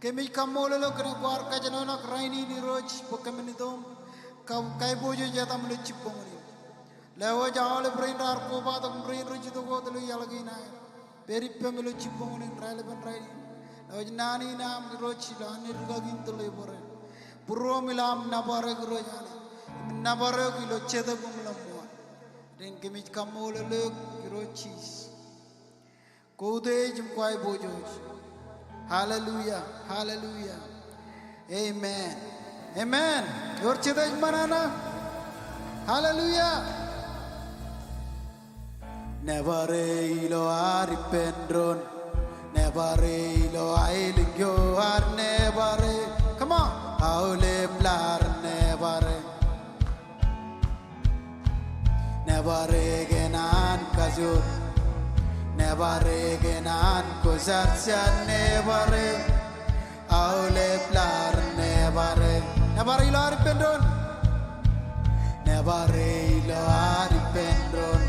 Kami Komol lo kena kuar kajian nak rainin iroj bukan menidom kai bojo jata melu cipong ni. Lewa jauh le brain rar ko ba tak brain roj itu ko telu ya lagi na. Beri pemelu cipong ni ralep rainin. Lewa nani nam iroj dan irgagin telu bore. Purwo milam nabare iroj ani. Nabare kilo ceda gumlam muat. Dan kami Komol lo irojis. Kode jum kai bojo. Hallelujah, hallelujah, amen, amen. Your cita mana na? Hallelujah. Never ilo aripendron, never ilo ailigyo ar never. Come on, aule blar never. Never genan kajur. Never again an kozatsan never aule plar never ilar pendon never ilar pendon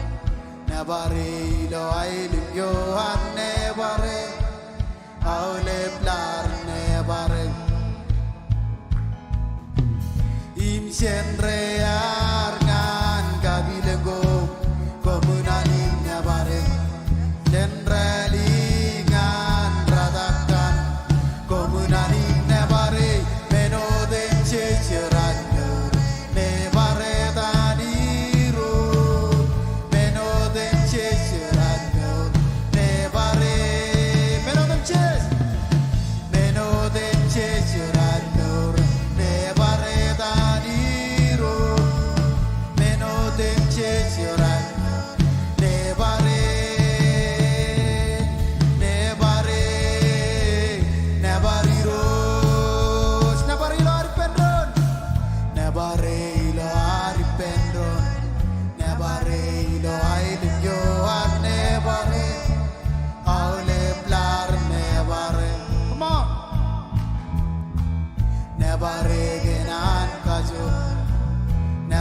never ilo ailim yo an never aule plar never im senre arngan kabilego komunani never Denralingan radakan komunani nebare menode ceceranyo nebare taniru menode ceceranyo nebare menode ceceranyo nebare taniru menode ceceranyo nebare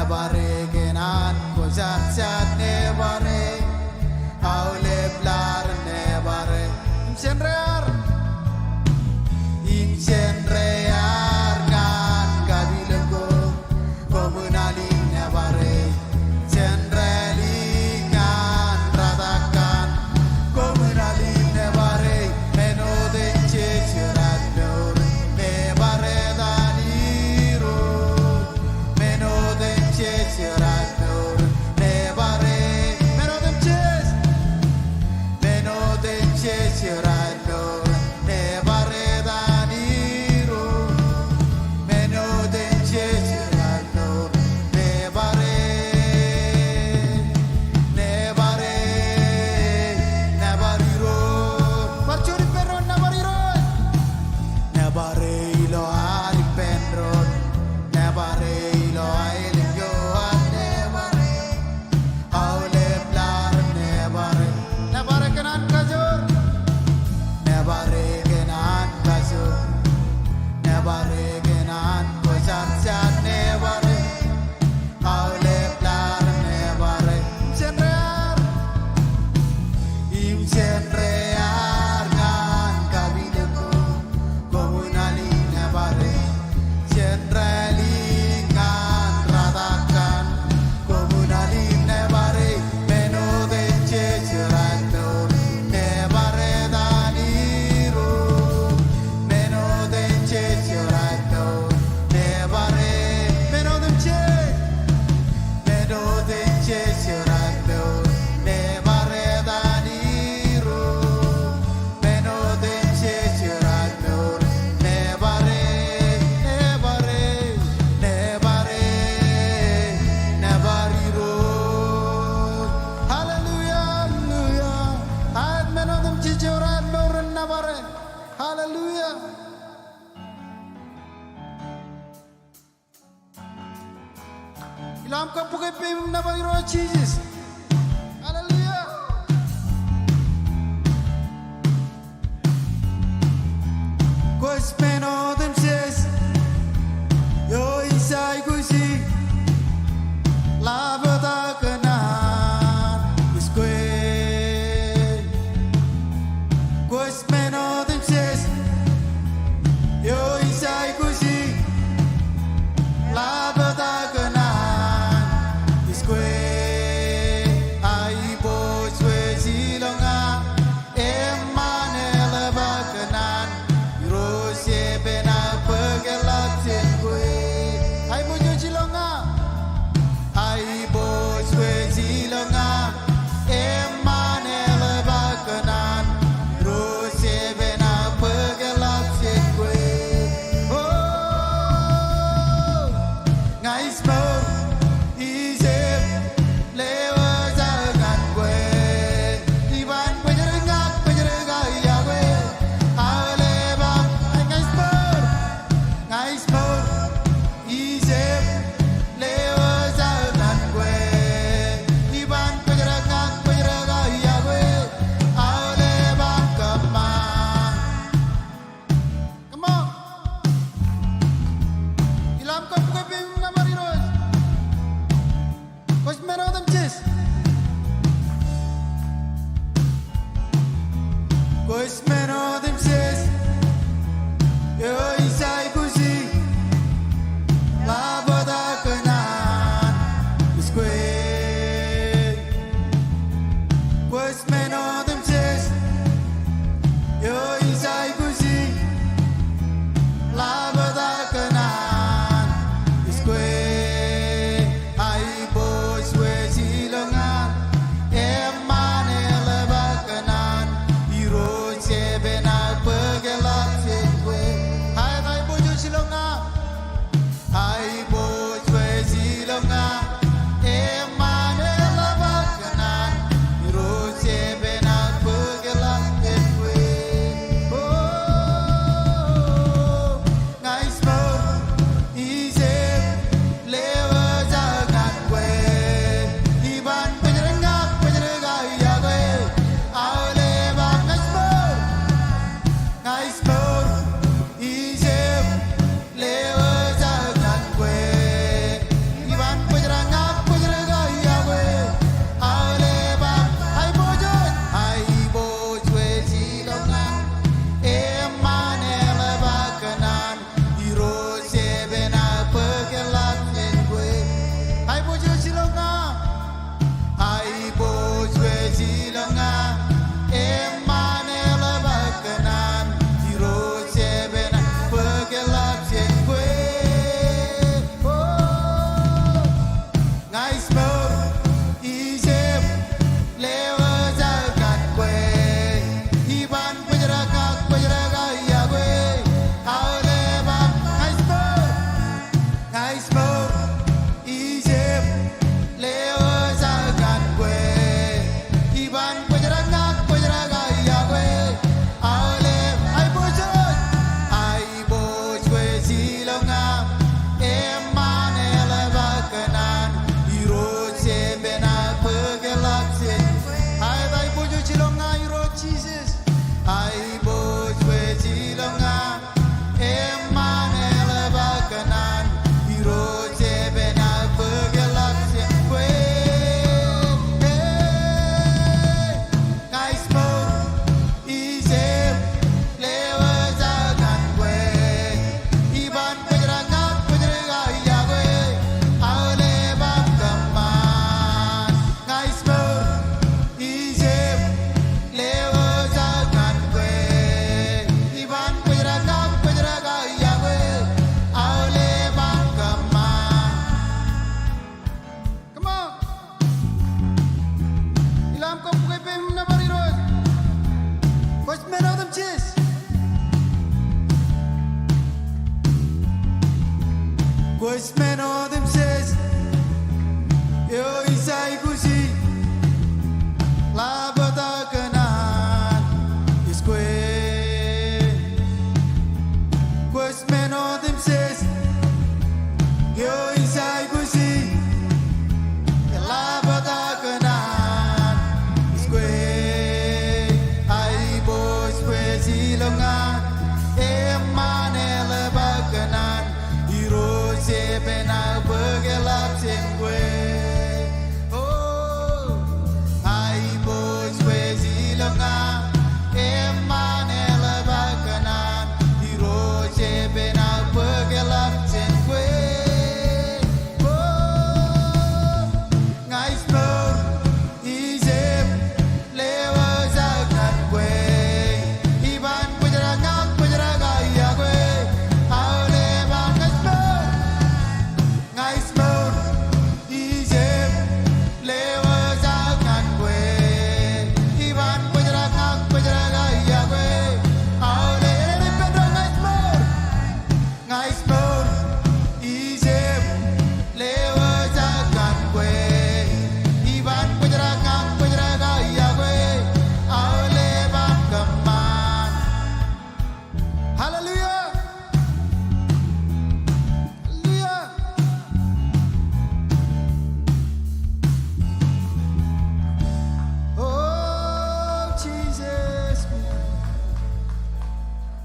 Baregenan kozat nebare aule blar nebare insenrear kan kabilego komunali nebare senrelingan radakan komunali nebare menode ceceranor nebare daniru menode ceceranor nebare menode ceceranor nebare daniru menode ceceranor nebare nebariro parcuri peron nebariro nebare ilo ari penron nebare ilo aile yo nebare aule blar nebare kenan kajur nebare kenan kozat nebare aule blar nebare imsenrear kan kabilego komunali nebare senrelingan radakan komunali nebare menode ceceranor nebare daniru menode ceceranor nebare menode ceceranor nebare daniru menode ceceranor nebare nebariro hallelujah hallelujah ayat menode ceceranor nebare hallelujah ilam ka puke pem nebariro Jesus hallelujah Quais menodem ses yo isai kusi lavada kanan isque Quais menodem ses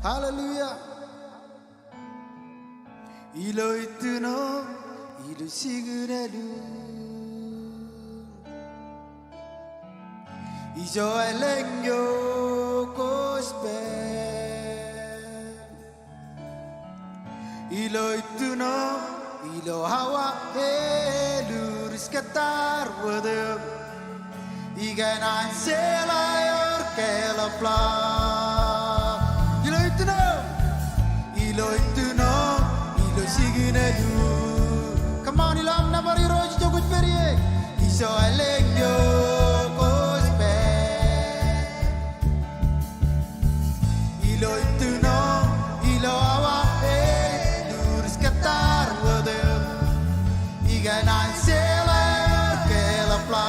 Hallelujah. Ilo ituno, ilo sigurelu. Ijo elengyo kospe. Ilo ituno, ilo hawa elurus katar wadem. Iganan selayor kelapla. Ilo ituno, ilo sigurelu. Come on, ilam na bari roj jogut periye. Ijo elengyo. Ilo ituno, ilo awa lurus katar wadem. Iganan selayor kelapla.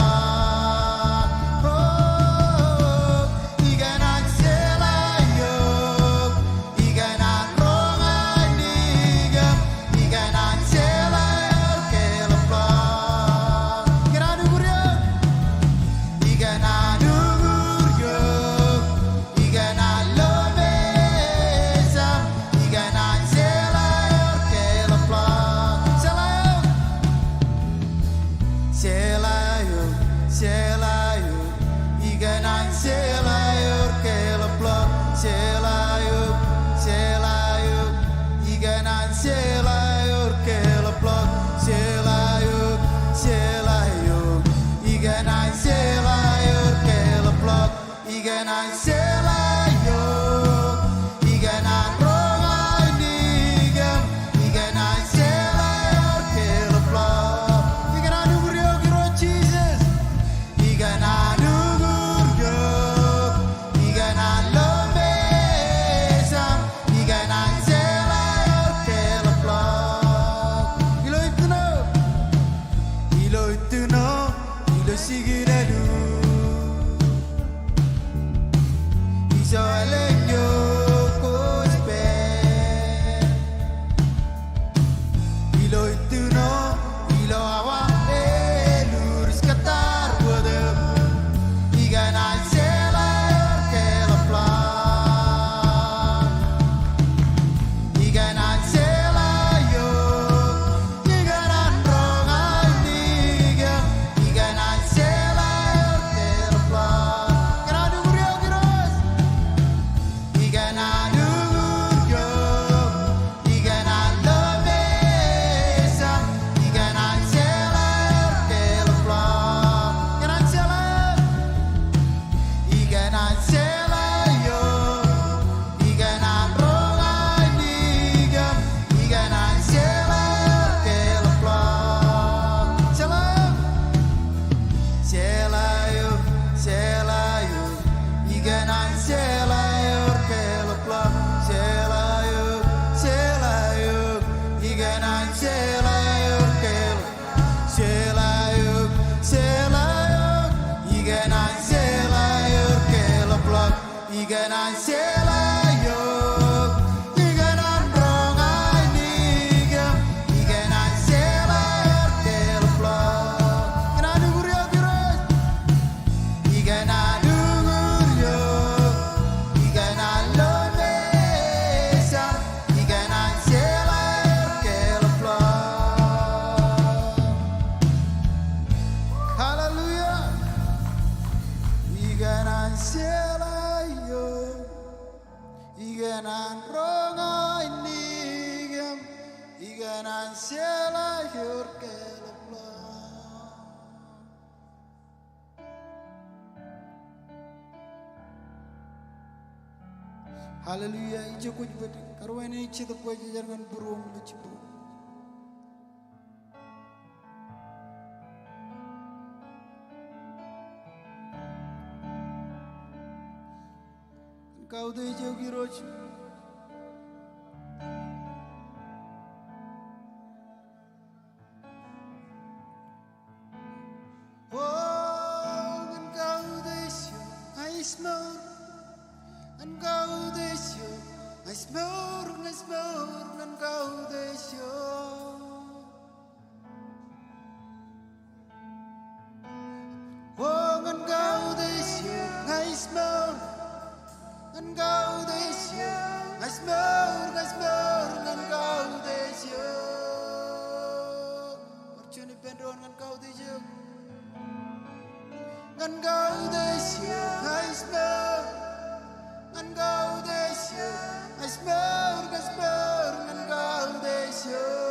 Hallelujah, ijo kuj beti karwane ichi to poje jangan burum lucipu. Kau de ijo giroj. Oh, and kau de ijo, I smell. And go this you, I smell and go this you. Oh, and go this you, I smell and go this you, I don ngan kau tejek ngan kau tejek hai smell ngan kau tejek hai smell ngan kau tejek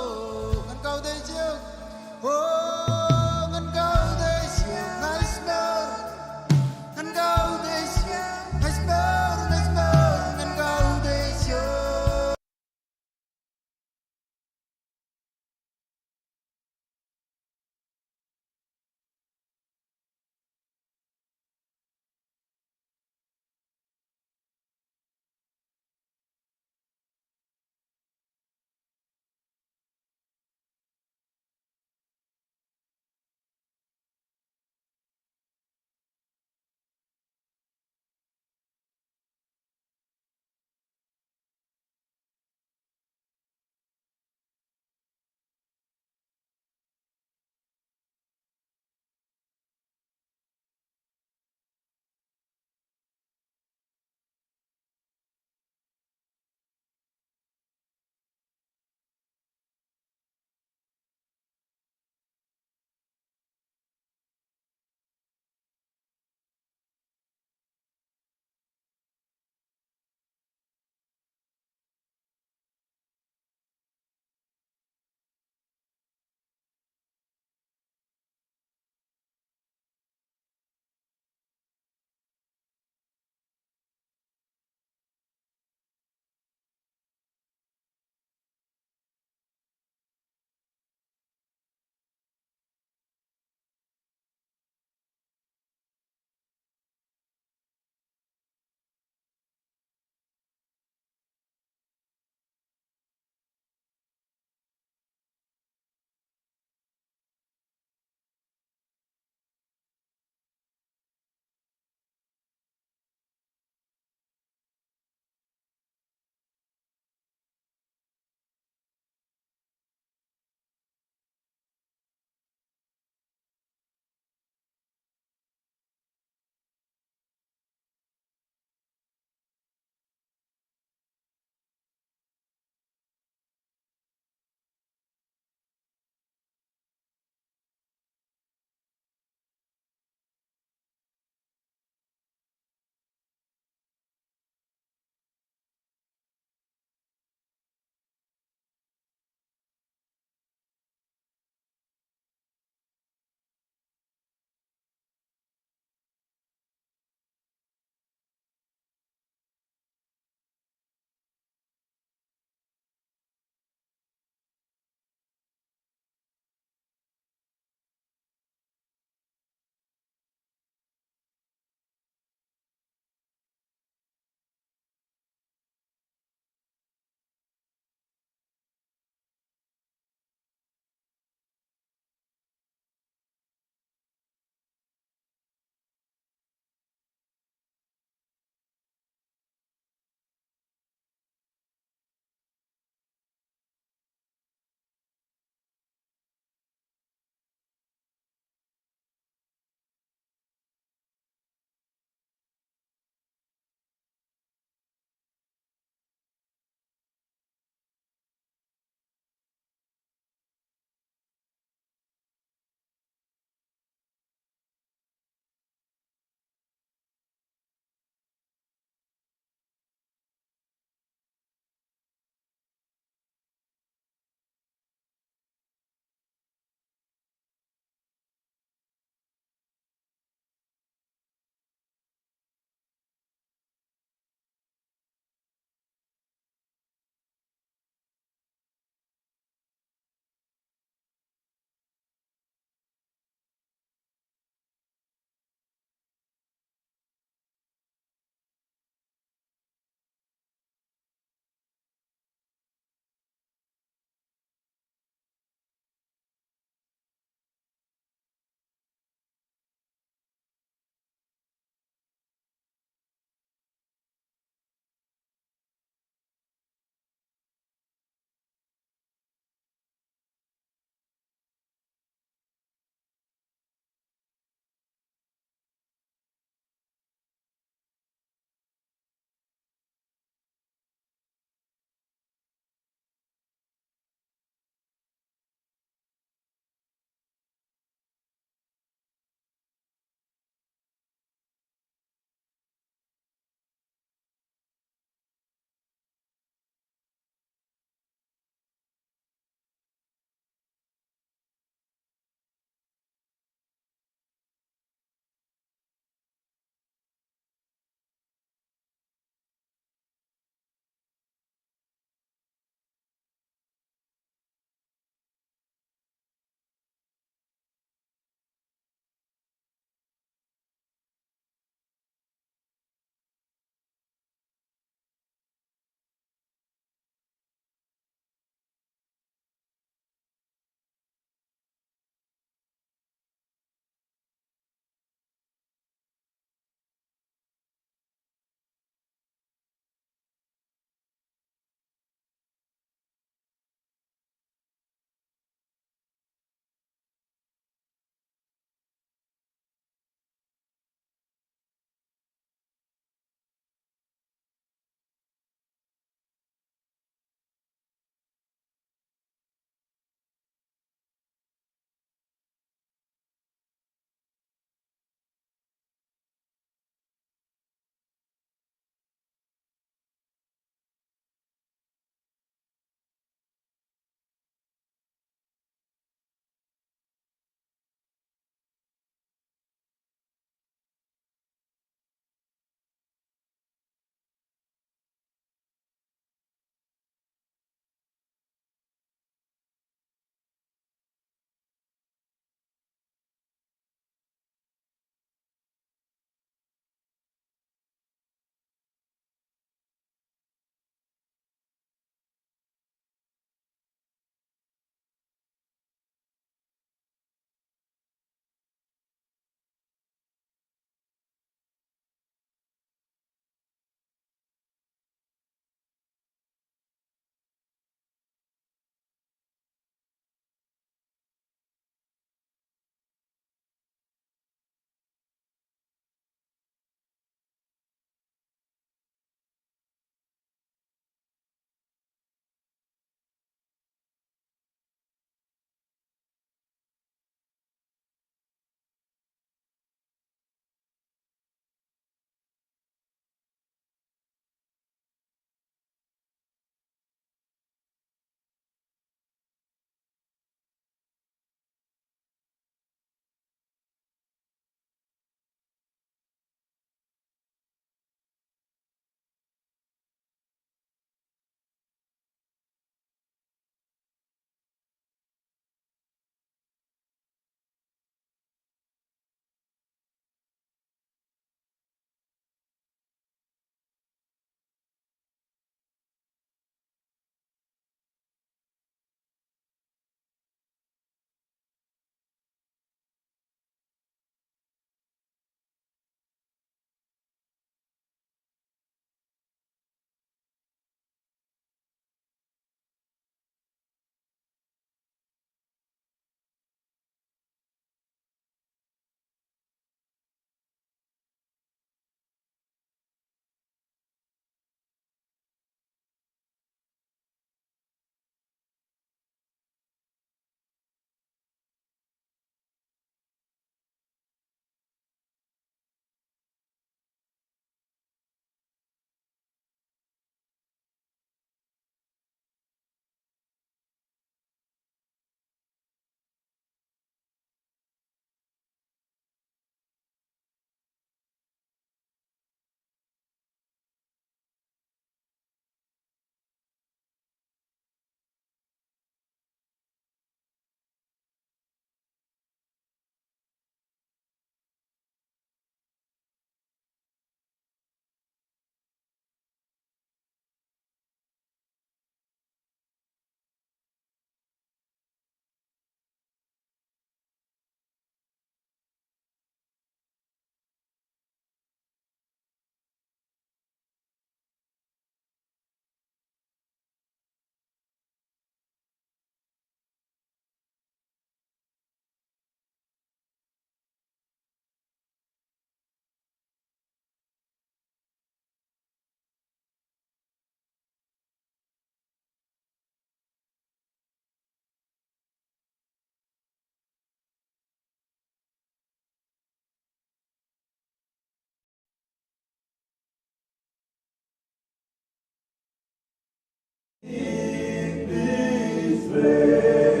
this place.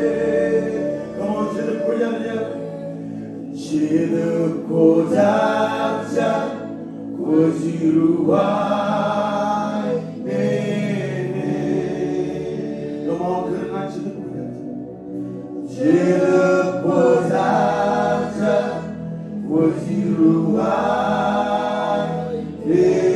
Come on, to the prayer. Chilukota koziruai nene. Come on, good night to the prayer. Chilukota koziruai nene.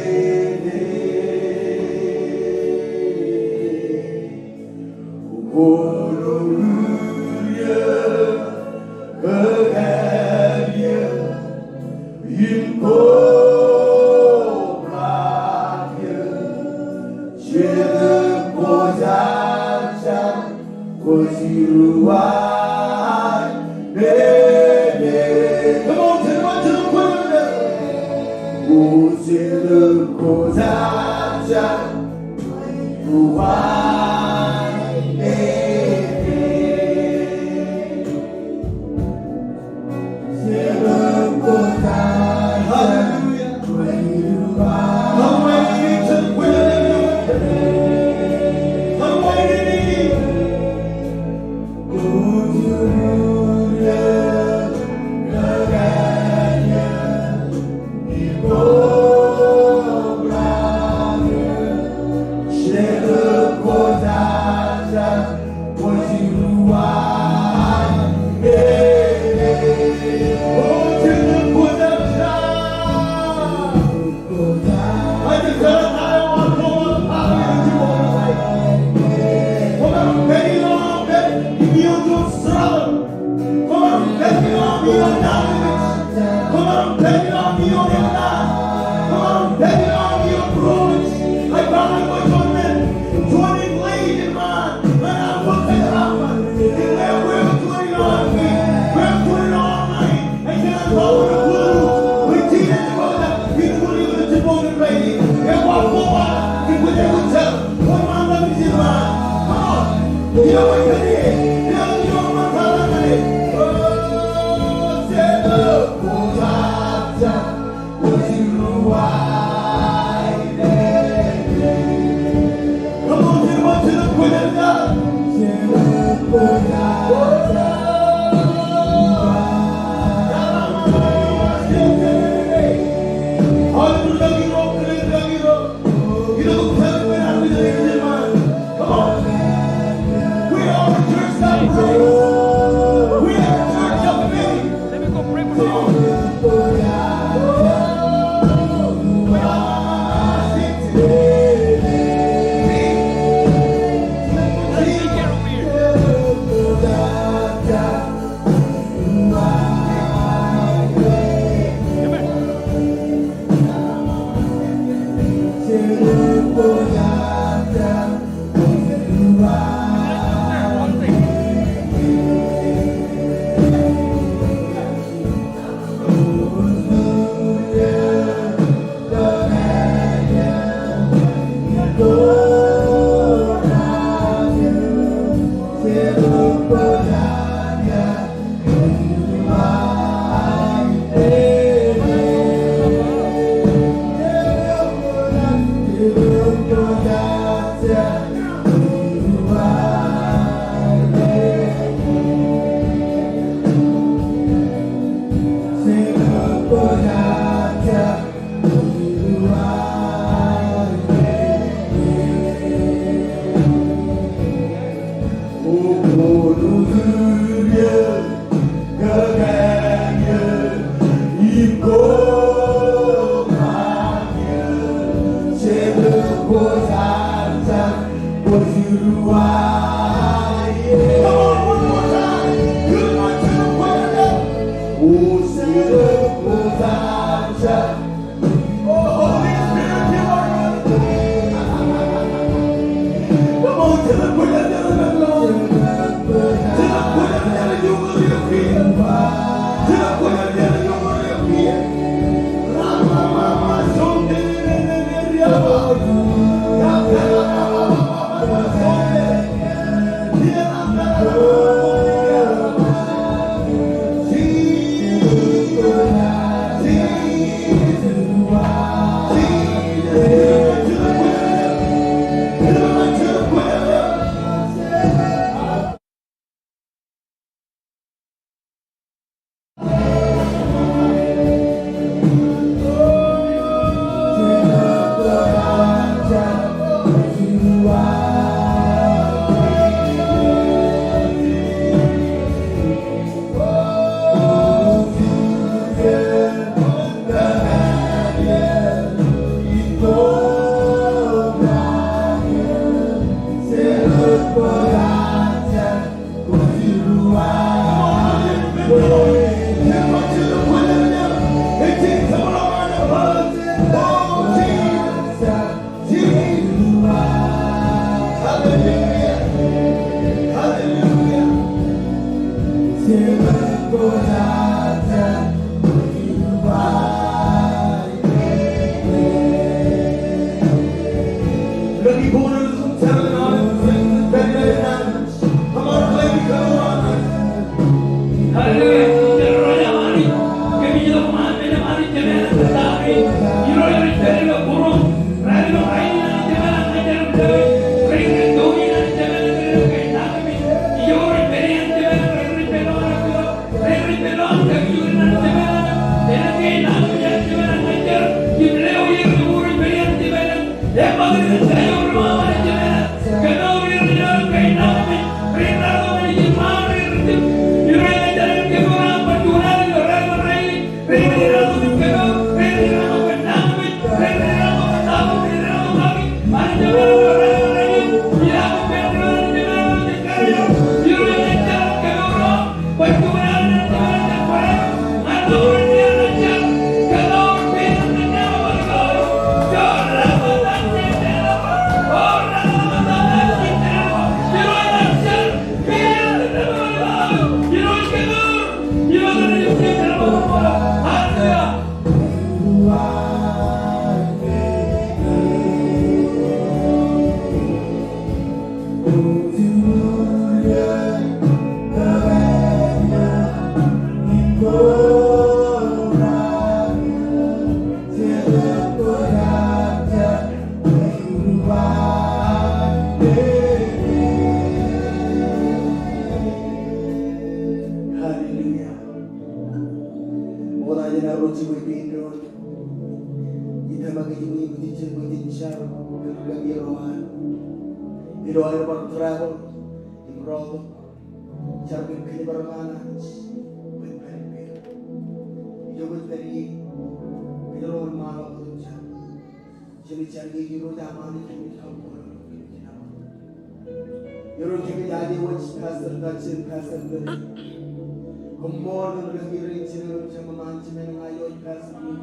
Komol lagi rinci sama manci mengayo pastor.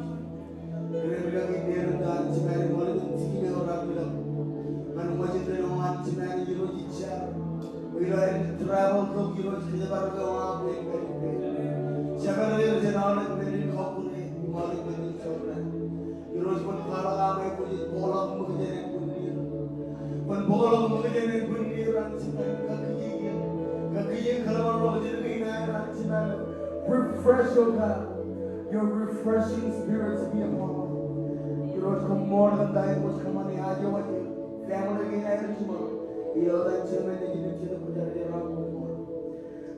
Lagi dia dan cimari mulai tinggi orang bilang. Manu wajib dengan cimari jiro jicar. Wilayah travel to jiro kita baru ke wah siapa lagi jenaulah beri kopuri mulai beri coba. Jiro pun kalau kami punya bola mengejar bundir. Pun bola mengejar bundir orang cimari kaki kalau orang jadi refresh, oh God, your refreshing spirit to be upon us. You know, come more than that, was come on the idea of you. Family again, I don't know. You know, that children, they didn't tell them that they're wrong.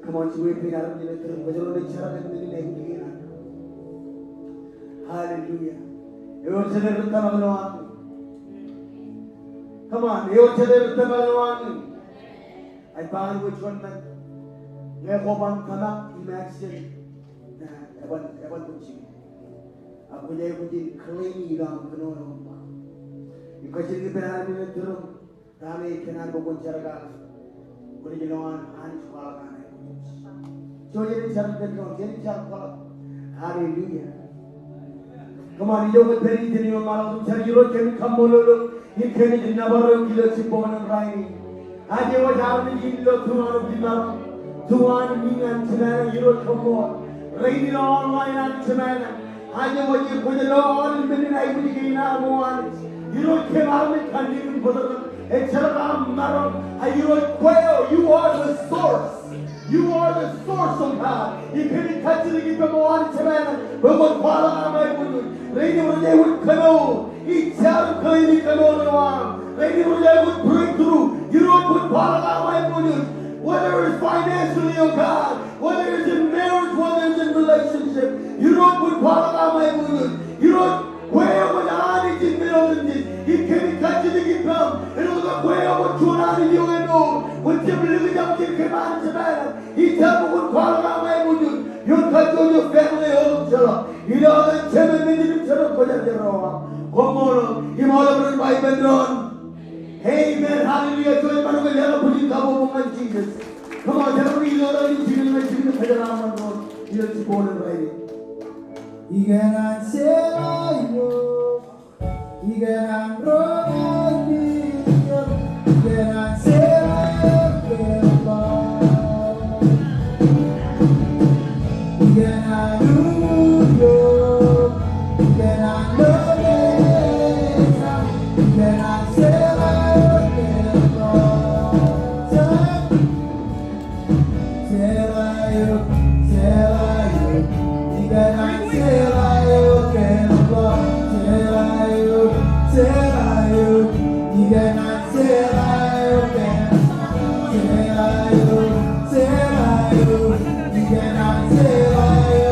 Come on, you wait, we are in the room, but you're only child and the name again. Hallelujah. You will tell them the one. Come on, you will tell them the one. I found which one that. Lekoman kanak imagine na ewan kunci. Aku jadi kunci kleni dalam kenono. Ikut jadi penari ni turun. Kami kenal bukan cara boleh jalan anis sekolah kan. So jadi cara terus jadi cara sekolah. Hallelujah. Kemarin juga beri jadi malam tu cari jurut kami kambololo. Ini kami jadi nabaru kilo cipokan rainin. Aje wajar ni kilo tuan bimaram. Tuhan dengan cemana Euro Komol, rainin online an cemana. Hanya wajib punya lawan menilai punya keinamuan. Euro Kemal kandil betul. Ecerah maram. Euro Quail, you are the source. You are the source of God. Ikut kacil lagi pemuan cemana. Bukan kuala ramai pun. Rainin wajib kano. Icar kau ini kano lawan. Rainin wajib breakthrough. Euro pun kuala ramai pun. Whether it's financially, oh God, whether it's in marriage, whether it's in relationship, you don't put Palama in you don't wear what I need in building. You can't touch it again, and it was a way of what you're not in your know. When you believe up to command to matter, he tell me what Palama in you touch on your family home, you know that 7 minutes for the Komol, you all over by Bedron. Amen. Hallelujah. So I'm going to put in the Jesus. Come on, tell me you're going to see the Federal Road. You're born and ready. You can say, you can grow, you can say, you can do, you can love it, you can say. You cannot say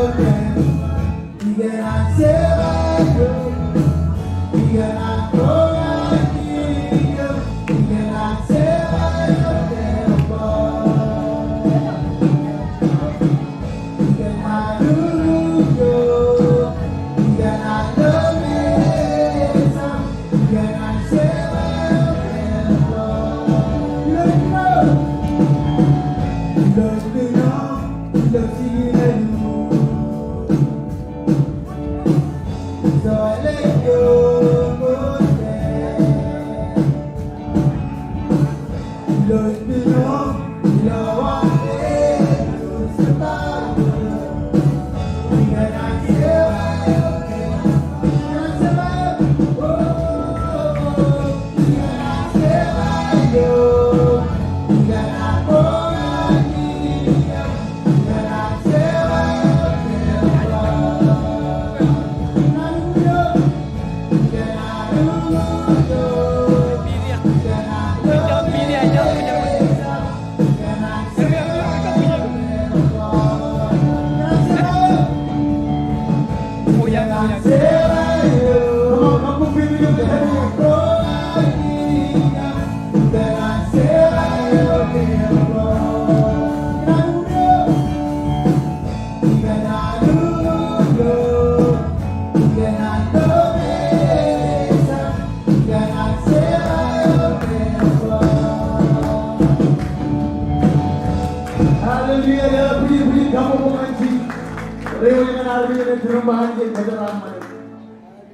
Rewa jangan army yang terumbahan jadi keterangan.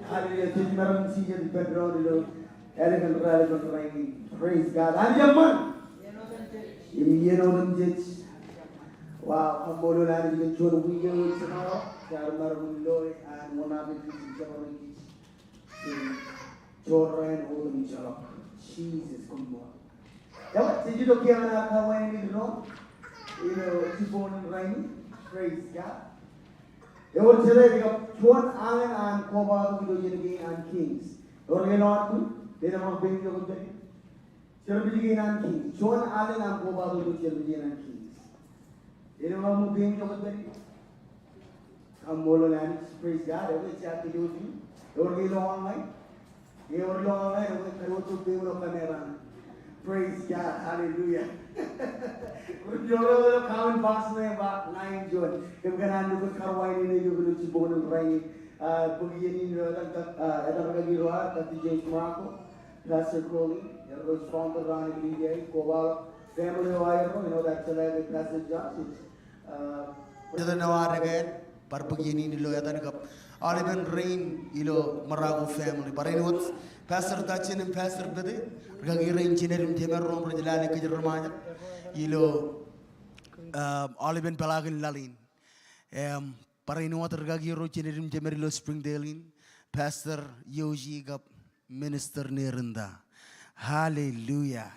Hallelujah. Jadi merang sih jadi background itu. Elegant ralep rainin. Praise God. Hallelujah. Ini orang jadi. Wow, Komol lari dengan cuan window semua. Cara merang loy and one of it is jalan ini. Jorren orang jalan. Jesus Komol. Ya, jadi tu kaya anak kawan ini dulu. Cipon rainin. Praise God. Ever today we got Chuan Allen and Komol to do and Kings. Orang yang nak tu, dia nama bing tu betul. Cermin and Kings. Chuan Allen and Komol to do cermin and Kings. Dia nama bing tu betul. Komol and praise God. Ever cakap tu ni. Orang yang long line. Orang long line. Orang kerja tu bing tu kamera. Praise God. Hallelujah. Jolo kawan bas na ba 9 June. Kung ganaan ko karway ni yung gulo Cibon ng Ray. Pagyan ni edang kagirwa at James Marco, Pastor Crowley, yung was founder Ronnie Lidia, Komol family wire, that's like Pastor Josh. Ito nawari again, para pagyan ni lo yata nagap. Olive rain ilo Marago family. Para inwat Pastor Dachin and Pastor Bede, Raggira engineer in Temeron, Rajala Kajramaya, ilo Olive Pelagin Lalin. Para inwat Ragiro engineer in Temerilo Springdale, Pastor Yoji Gap, Minister Nerenda. Hallelujah.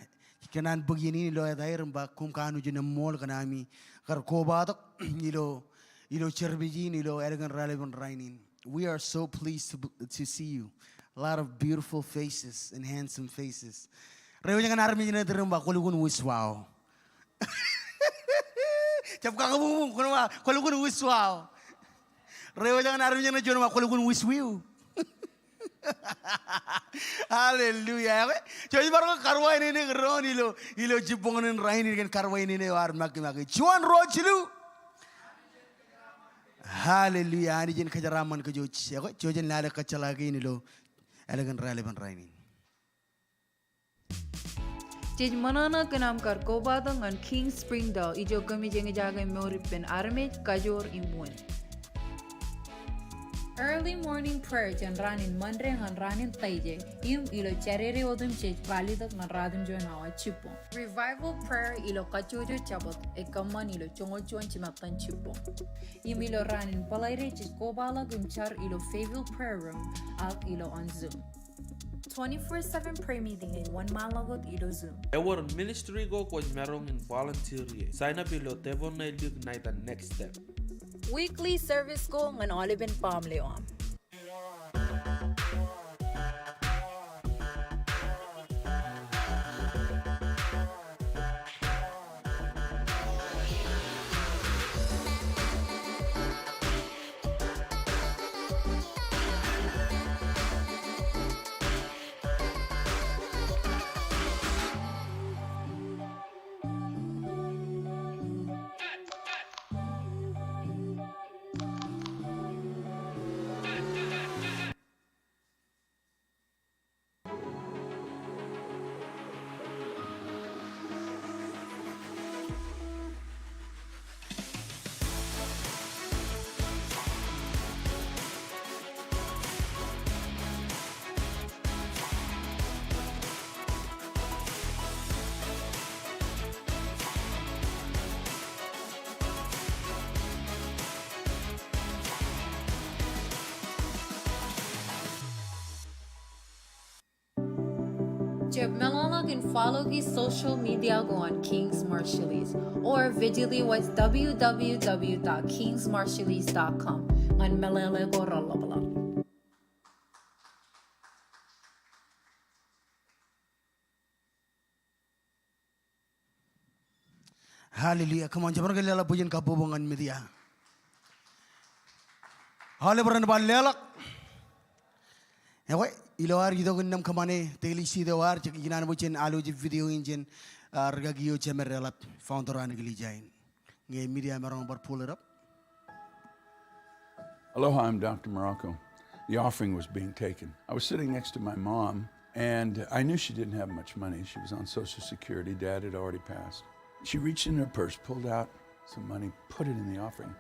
Kanan begini lo yata iron ba kum kanu jina mall kanami karkobatok ilo cherbijin ilo elegant ralep rainin. We are so pleased to see you. A lot of beautiful faces and handsome faces. Rewa jangan army jina terem ba kulugun wiswaw. Cap kakabung kunwa kulugun wiswaw. Rewa jangan army jina jono ba kulugun wiswiu. Hallelujah. Jadi baru karwai ini keron ilo jibongan rainin kan karwai ini war maki. Cuan rojilu. Hallelujah. Ani jen kajaraman kejoj. Ya kok jojen lada kacalagi ini lo elegant ralep rainin. Jadi manana kenam kar kobatang an King Spring daw ijo kami jenga jaga moripin arme kajor imun. Early morning prayer jan ranin mandre han ranin taije im ilo charere odum chej validak man radum jo nawa chipo. Revival prayer ilo kachojo chabot ekamman ilo chongol chuan chimatan chipo. Im ilo ranin palaire chej kobala gumchar ilo Fayetteville prayer room ak ilo on Zoom. 24/7 prayer meeting in one malagot ilo Zoom. Our ministry go was merong in volunteer. Sign up ilo tevon na ilug na the next step. Weekly service ko ngan Olive and family om. Jeb Melona can follow his social media go on Kings Marshallese or visually was www.kingsmarshallese.com on Melele go rollabla. Hallelujah. Come on, jabar galala pujen kabubongan media. Hallelujah balelak. Ewe ilawar gitu kan nam kamane telisi dewar cek jinan bucin alu ji video injen regagio cemer ralep founder an gilijain. Nge media merong bar pull it up. Aloha, I'm Dr. Morocco. The offering was being taken. I was sitting next to my mom, and I knew she didn't have much money. She was on Social Security. Dad had already passed. She reached in her purse, pulled out some money, put it in the offering.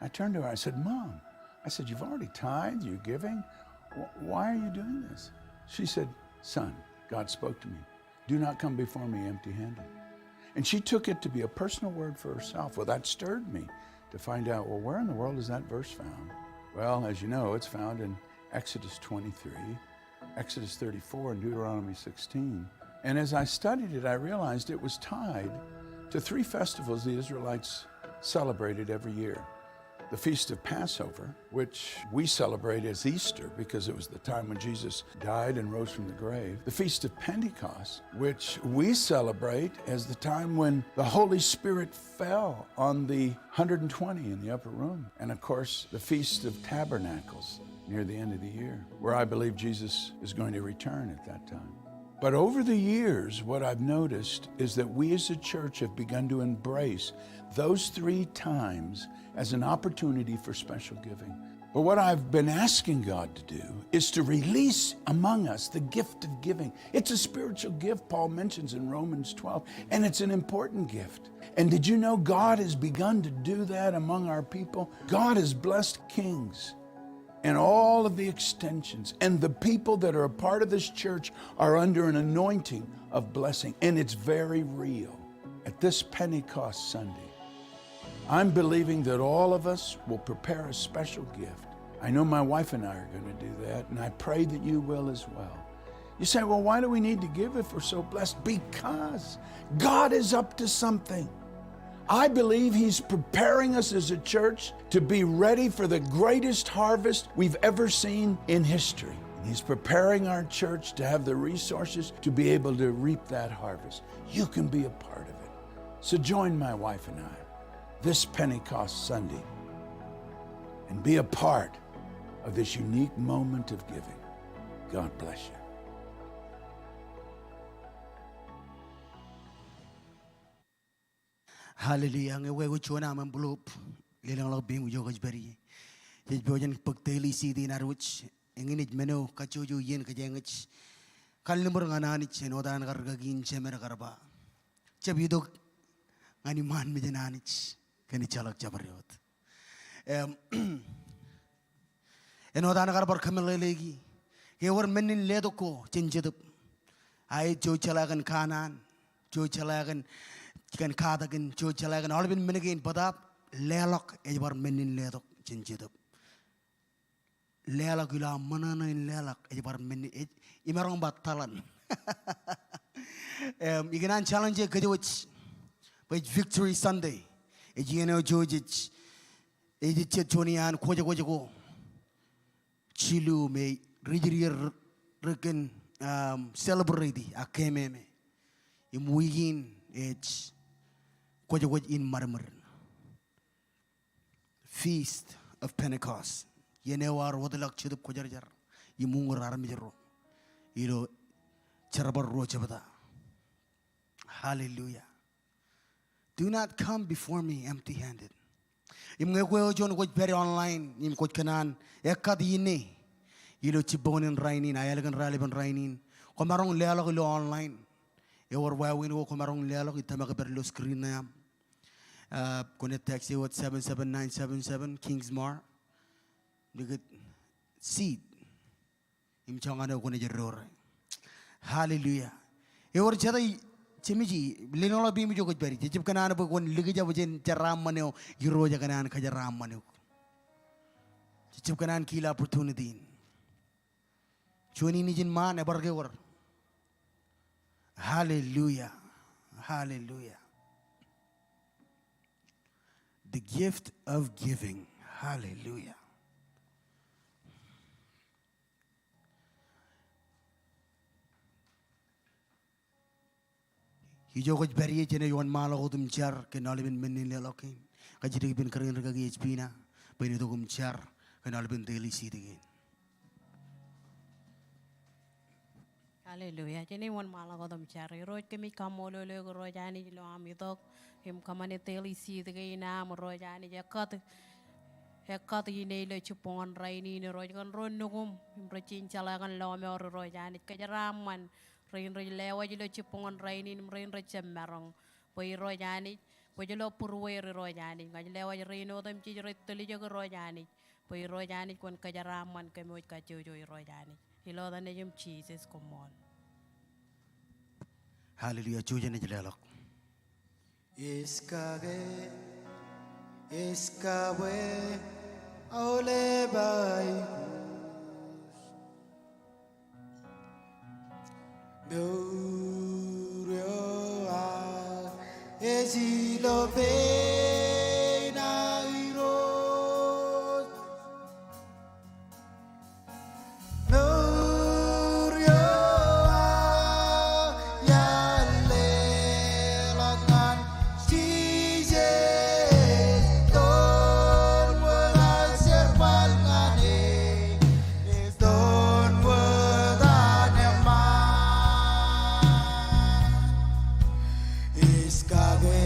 I turned to her, I said, Mom, I said, you've already tithed, you're giving. Why are you doing this? She said, son, God spoke to me. Do not come before me empty-handed. And she took it to be a personal word for herself. Well, that stirred me to find out, well, where in the world is that verse found? Well, as you know, it's found in Exodus 23, Exodus 34, and Deuteronomy 16. And as I studied it, I realized it was tied to 3 festivals the Israelites celebrated every year. The Feast of Passover, which we celebrate as Easter because it was the time when Jesus died and rose from the grave. The Feast of Pentecost, which we celebrate as the time when the Holy Spirit fell on the 120 in the upper room. And of course, the Feast of Tabernacles near the end of the year, where I believe Jesus is going to return at that time. But over the years, what I've noticed is that we as a church have begun to embrace those 3 times as an opportunity for special giving. But what I've been asking God to do is to release among us the gift of giving. It's a spiritual gift, Paul mentions in Romans 12, and it's an important gift. And did you know God has begun to do that among our people? God has blessed kings and all of the extensions, and the people that are a part of this church are under an anointing of blessing, and it's very real. At this Pentecost Sunday, I'm believing that all of us will prepare a special gift. I know my wife and I are going to do that, and I pray that you will as well. You say, well, why do we need to give if we're so blessed? Because God is up to something. I believe He's preparing us as a church to be ready for the greatest harvest we've ever seen in history. He's preparing our church to have the resources to be able to reap that harvest. You can be a part of it. So join my wife and I this Pentecost Sunday and be a part of this unique moment of giving. God bless you. Hallelujah. Ang ewe ko naman bulup. Lilang lang bing uyo kajberi. Jajbojan pagteli sidi naruch. Enginit meno kachuju yen kajengich. Kalimur ngananich enodan kargagin chemer karba. Chabidok ngani man mejananich. Kani chalak jabariot. Enodan karbar kamelelegi. Kewar menin ledoko chenjedup. Ay jo chalagan kanan. Jo chalagan kan kadagan jo chalagan albin menegin badap lelok ejar menin ledok chenjedup. Lelok ila manana in lelok ejar menin imarong batalan. Iganan challenge kajwich. By Victory Sunday. Ejino Jojich. Ejit Tonian Kojago. Chilu may redir reckon celebrate akememe. Imuigin age Kojawaj in Marmar. Feast of Pentecost. Yenewar Wadalak Chidup Kojarjar. Imungur Armijero. Ilo Charabar Rochabada. Hallelujah. Do not come before me empty-handed. Imgekwe John got very online. Im kot kanan. Ekadine. Ilo chibonin rainin. Ayalagan ralep rainin. Komarong lealog ilo online. Ewer wawin wo komarong lealog itamaga berlo screen na yam. Kone text you at 77977 Kingsmar. Nigat seed. Im changana kone jeror. Hallelujah. Ewer chada Chimiji, Linola Bimi Jokberi, Chip Canana book when Ligija was in Jaramano, Euroja Canan Kajaramano. Chip Canan kill opportunity. Chuni Nijin man ever giver. Hallelujah. Hallelujah. The gift of giving. Hallelujah. Hijokoj beri jene yuan malo udum char kenalibin menin lelokin. Kajirik bin kering regagi HPna. Bini dugum char kenalibin daily sidigin. Hallelujah. Jene yuan malo udum char. Roj kemi kamolo le rojani lo amidok. Him kamane daily sidigin na rojani jakat. Jakat yine le chupon rainin roj kan ron nugum. Him rojin chalagan lo me or rojani kajaraman. Rain lewa jilo chipon rainin rain rechemerong. Boy rojani Pojelo purweri rojani ngajlewa reino dam ci retali jogo rojani poy rojani kon kajaraman ke moj ka jojo rojani ilo da ne jum Jesus Komol. Hallelujah. Chuja ni jilalak. Iskage, iskawe, aule bai. Beureo a, ezilo be na iro. Beureo a, yalle langan Jesus, don wala serval ngane, don wala neman. Escague,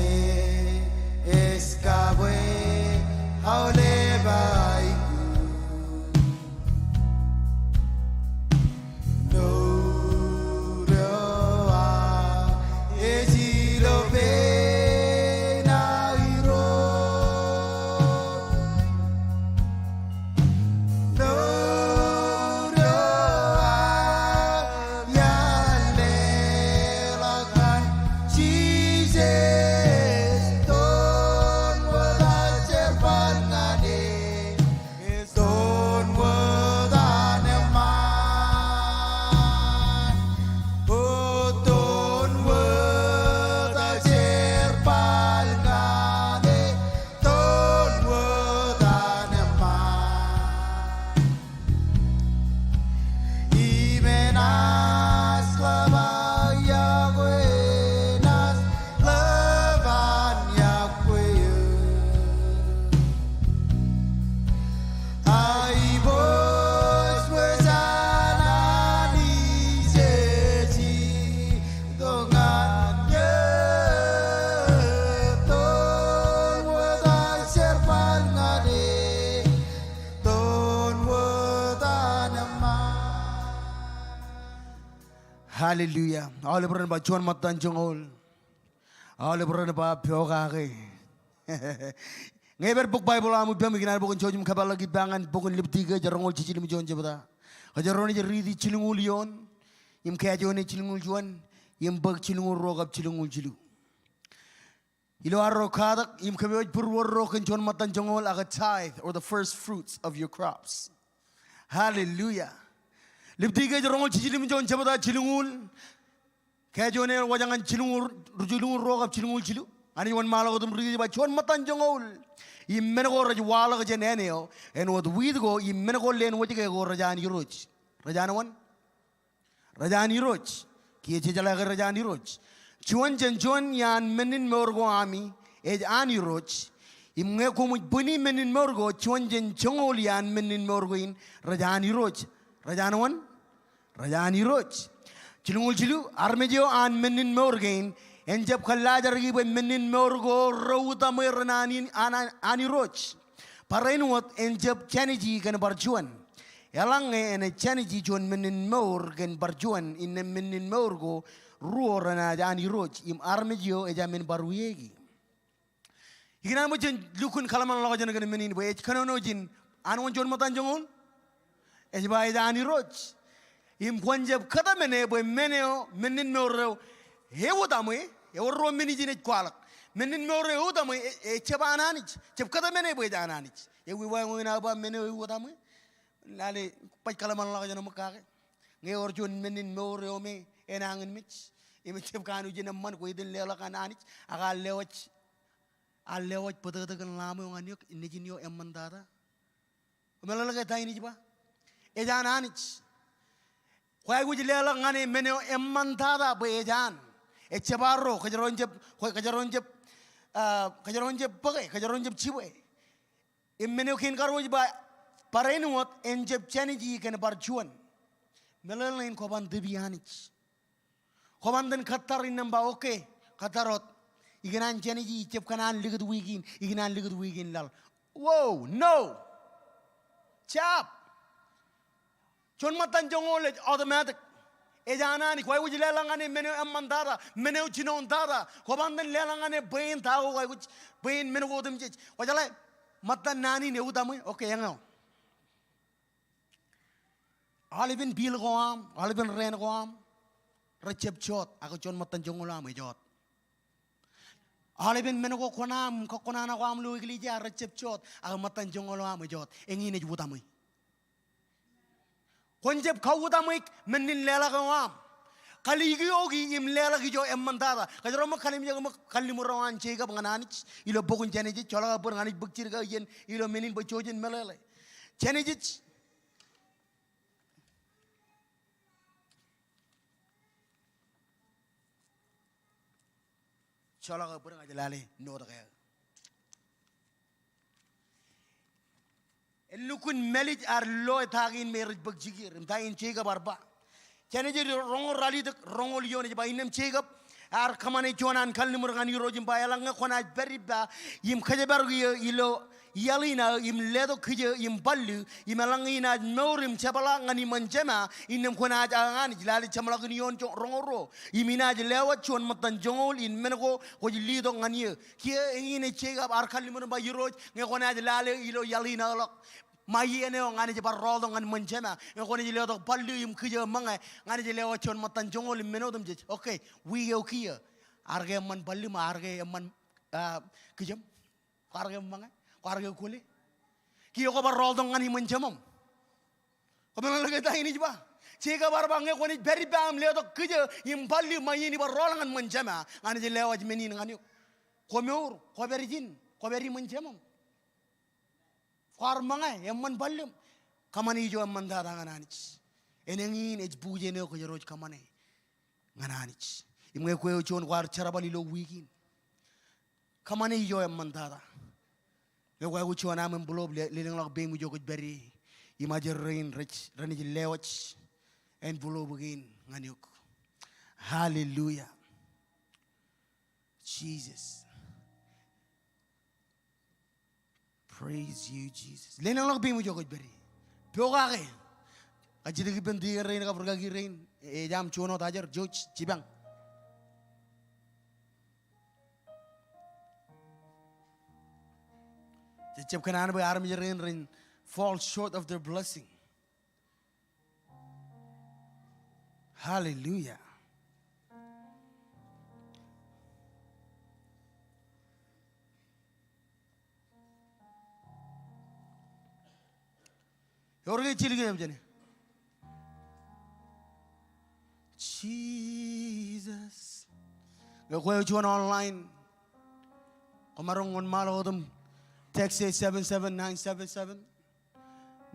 haule baiku. No roa, ezilo be na iro. No roa, yalle lagan Jesus, don wala serval ngane, don wala neman. Oh, don wala serval ngane, don wala neman. Imenas lava Iakwe, nas lavan Iakwe. Ai vos wesanani sesi dongan ton wada serval ngade ton wada naman. Hallelujah. All the ba chuan matan jongol. All the ba pyogage. Ngeber book Bible amu pemikinan bukun chojum kabal lagi bangan bukun liptiga jarongol cicil mi jon jebata. Kajaroni jeridi cilungul yon. Im kajone cilungul juan. Im bag cilungul rogap cilungul cilu. Ilo arro kadak im kabewaj purwar roken chuan matan jongol aga tithe or the first fruits of your crops. Hallelujah. Liptiga jarongol cicil mi jon jebata cilungul. Kajone wajangan cilungul rogap cilungul cilu. Ani wan malago dum ridi ba chuan matan jongol. Imenego rajwala ga jeneneo and what we go imenego len wati go rajani roch. Rajana wan? Rajani roch. Kiye jala ga rajani roch. Chuan jen yan menin morgo ami ej ani roch. Imnge ko mu buni menin morgo chuan jen jongol yan menin morgo in rajani roch. Rajana wan? Rajani roch. Chilungul chilu armejo an menin morgain. En jab khalla jargi be menin morgo rawta me rananin ani roch parain wat en jab chaniji kan barjuan yalang en chaniji jon menin morgen barjuan in menin morgo ruo rana ani roch im armejio e jamin baruyegi igina mo jen lukun khalaman lo jan gan menin be kanono jin an won jon matan jongol e ba ani roch im ponjab khada mene be meneo menin morro hewodamwe Euro minijine kwalak menin more udam e chebananich chepkada mene boy dananich e wi wa ngina ba mene udam lale paj kalaman la jana makake nge orjon menin more o me enangin mich e me chepkanu jina man ko idin lela kananich aga lewach a lewach podada kan lamu nganyok injinyo emandada melala ga tayni ba e jananich Why would you let ngane mene emmantada be jan e chebaro kajaronjep kajaronjep chiwe e mene kin karoj ba parenuot enjep chaniji ken barchuan melalain koban debianich koban den khatar inamba okay khatarot ignan chaniji chep kanan ligud wigin lal whoa no chap Chon matan jongol automatic. Ejanani kwa uji lelangane menu amandara menu chinondara kobandan lelangane bain tao kwa uji bain menu godum jej wajala matta nani ne udamui okay yango alibin bil goam alibin ren goam recep chot ako chon matan jongola me jot alibin menu ko konana goam lu iglija recep chot ako matan jongola me jot engine udamui konjeb kawudamik menin lela kawam kaligi ogi im lela gijo emandara kajro mak kalim jago mak kalim rawan chega bangananich ilo bogun janeji chola bur nganich bukchir ga yen ilo menin bochojin melele janeji chola ga bur ngajalale no daga Lukun melij ar lo tagin merij bagjigir mtain chega barba chane je rongo rali dak rongo liyo ne ba inem chega ar kamane jonan kal nimur ngani rojim ba yalanga kona beriba yim khaje bar ilo yalina yim ledo khije yim ballu yim alangina norim chabala ngani manjema inem kona ngani jilali chamala gni yon rongo ro yimina je lewa chon matan jongol in mengo ko lido ngani kie ngine chega ar kal nimur ba yiroj ngekona jilali ilo yalina lok Mayi ene ngani je parol ngan manjema ngoni je ledo pallu yim khije manga ngani je lewa chon matan jongol menodum je okay we okay arge man pallu ma arge man khijam arge manga arge kuli kiyo ko parol ngani manjemam ko men lage ta ini ba chega barba ngoni beri bam ledo khije yim pallu mayi ni parol ngan manjema ngani je lewa menin ngani ko meur ko beri jin ko beri manjemam Far mangai emman ballum kamani jo emman dada ngananich enengin ej buje ne ko joroj kamane ngananich imge ko chon war charabali lo wikin kamani jo emman dada le ko chon am blob le lak be mu jo ko beri imaje rain rich raniji lewach en blob again nganyuk hallelujah Jesus Praise you, Jesus. Lenang lang bimu jokot beri. Pioga ke. Ajit ki bendi rain ka perga ki rain. Jam chono tajar joj cibang. Jep kanan ba army rain falls short of their blessing. Hallelujah. Orge chilge jane Jesus go ko join online komarong on malodum text 77977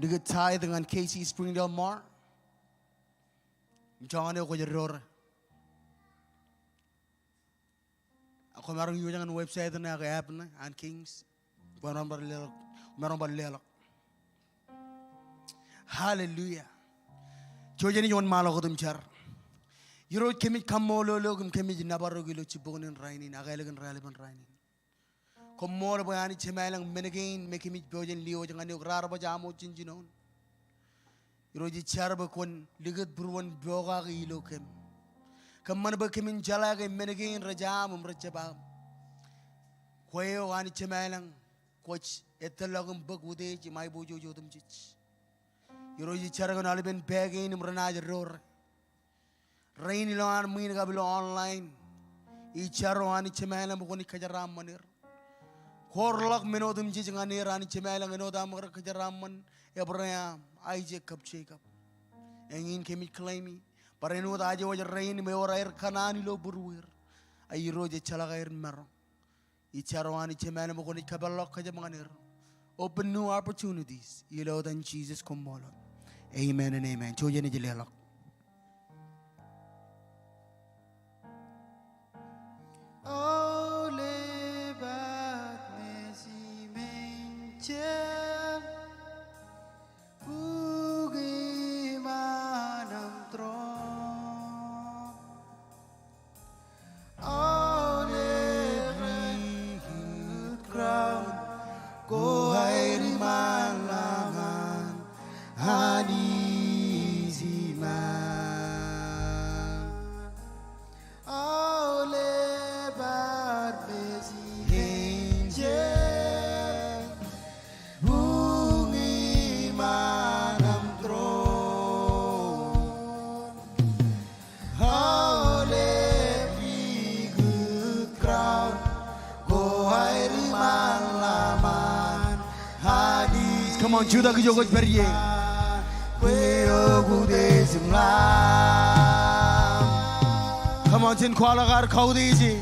diga tie dengan Casey Springdale Mar jangan ko jeror ako marong yu jangan website na ka app na and Kings marong barlelo Hallelujah. Jojani yon malo kodum char. Yuro kemi kamolo logum kemi nabaro gilo chibonin rainin agailagan raleban rainin. Komol bayani chemailang menagain mekemi jojan liyo jangan yok raraba jamo chinjinon. Yuro ji char ba kon ligat burwan boga gilo kem. Kamman ba kemin jalaga menagain rajamum rajabam. Kwayo ani chemailang coach etalagum bagude chimai bojo jodum chich. Yoro ji charagan aliben pegin mranaj ror rain ilan min gabilo online I charo ani chemela mo ni kajaram manir korlak menodum ji jangani rani chemela menodam mar kajaram man Abraham Isaac Jacob engin kemi claimi pareno da aje wajar rain me ora er kanani lo burwir ay roje chalaga er maro I charo ani chemela mo ni kabalok kajamanir open new opportunities you know than Jesus Komol. Amen and amen. Chojani jilelak. Oh, lebat mesi mencem pugi manam tron. Oh, every good crown go hairi malangan. Hanizima Come on, Judah kujogoj beriye. Come on, Jin Kuala Gar Kaudiji.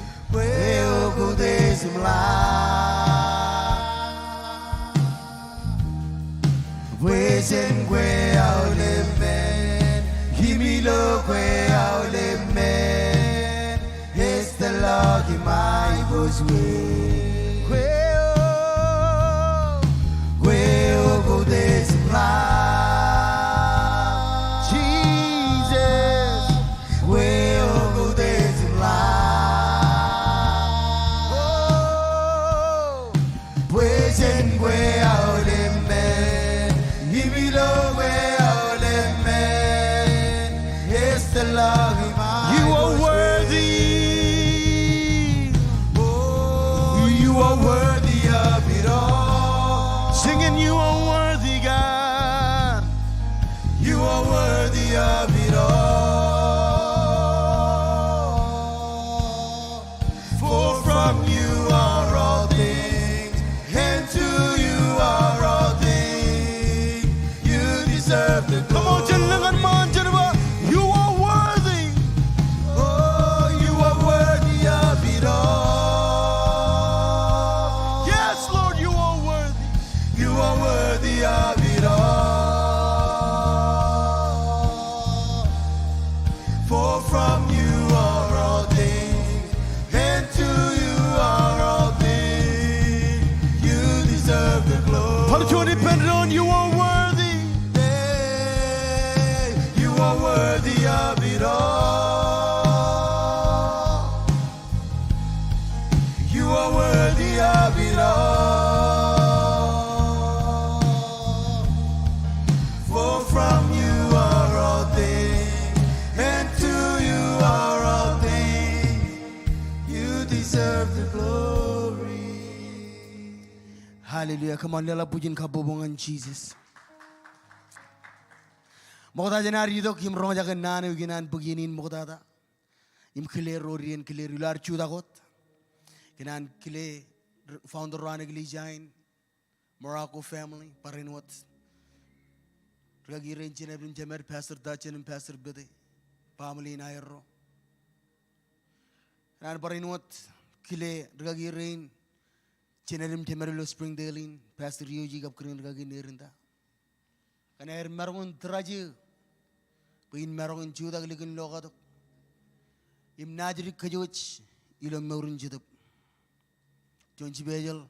Wesen kwe aule men, himilo kwe aule men. It's the Lord in my bush way. Kwe o go des Jesus, kwe o go des Wesen kwe aule men, himilo kwe aule men. It's the Lord in my You are worthy. You are worthy of it all. Singing, you are worthy, God. You are worthy of it all. For from you are all things, and to you are all things. You deserve the Come on, glory. Janlangan man, Janwa. You are worthy. Oh, you are worthy of it all. Yes, Lord, you are worthy. You are worthy of it all. For from you are all things, and to you are all things. You deserve the glory. Parcho dependent on you are worthy. Hey, you are worthy of it all. You are worthy of it all. For from you are all things, and to you are all things. You deserve the glory. Hallelujah. Come on, lala pujin ka bubungan Jesus. Mokta janari dok im ronga jagan nane uginan puginin mokta ta. Im kile rorian kile rular chudagot. Kinan kile founder rana kile jain. Morocco family parinwat. Ragi rain chinabin jamer pastor dachen and pastor bide. Family in Aero. Nan parinwat kile ragi rain. Chinabin jamerlo Springdale pastor Yoji kap krin ragi nerinda. Kana marong traje. Pain marong chuda kilikin lokatok. Im najri kajoch ilo maurun jidap. Jonchi bejal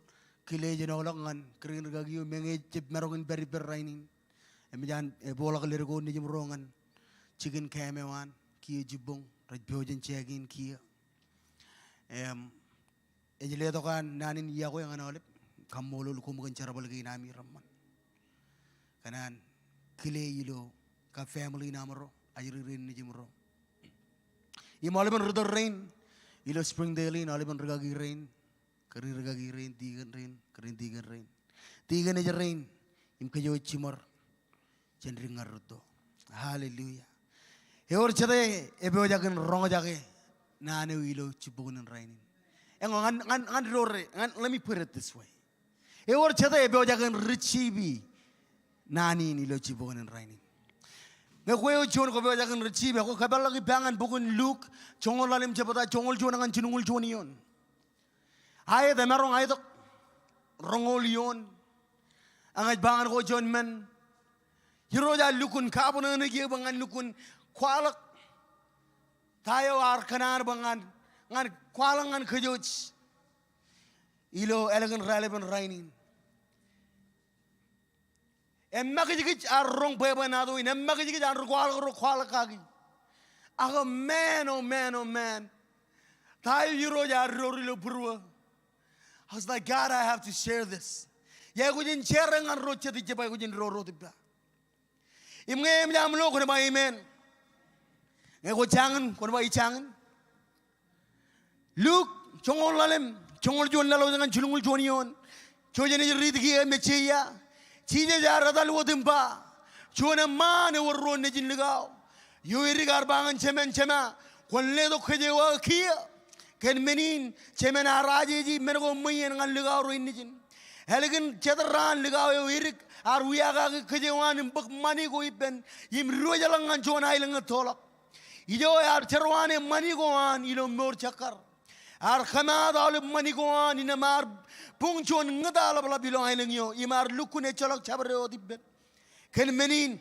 kile jenolangan krin ragi menge chip marong beri rainin. Emijan bola kalirgo ni jimrongan chicken kamewan kia jibong rajbojan chegin kia. Ejle to kan nanin Iakwe yang analip Komol lukumakan cara balagi nami ramman. Kanan kile ilo ka family namaro ajri rin ni jimro. Im aliban rudor rain ilo Springdale in aliban ragagi rain kari ragagi rain tigan rain tigan aja rain im kayo chimor cendring ngarudo. Hallelujah. Heor chade ebe jagan rong jage nane ilo chibunan rainin. Let me put it this way. Heor chade ebe jagan richibi nani ilo chibunan rainin. Ngakweo John ko be jagan richibi ako kabal lagi bangan bukun Luke chongol lalim chapata chongol John ngan chinungul John yon. Ay de marong ay dok rongol yon. Angay bangan ko John men. Hiroja lukun kabuna nagi bangan lukun kwalak tayo arkanar bangan ngan kwalangan kajoch ilo elegant ralep rainin emma kajik arrong beba nado in emma kajik ar kwalak kagi aga man oh man tayo hiroja rorilo purwa. I was like, God, I have to share this. Ya kujin share ngan rocha di jepa kujin roro tiba. Imnge mjam lo kono ba amen. Nge ko changan kono ba ichangan. Luke chongol lalem chongol jon lalo dengan chulungul jonion. Chojene rid gi mecheya. Chije jar dal wodimba. Chona mane worro ne jin ligaw. Yo irigar bangan chemen chema. Kolle do kheje wa kia. Ken menin chemen araje ji mengo mayen ngal ligaw ro injin. Elegant Chedran Ligao Irik, are we are Kajawan in Book Money go ipen, Yim Royalang and John Island at Tola. Ido are Terwan and money go on, you know, more chakar. Our Hamad all of money go on in a mar Punchon Nadala below Island yo, Imar Lukune Chalak Chabro Dibet. Can menin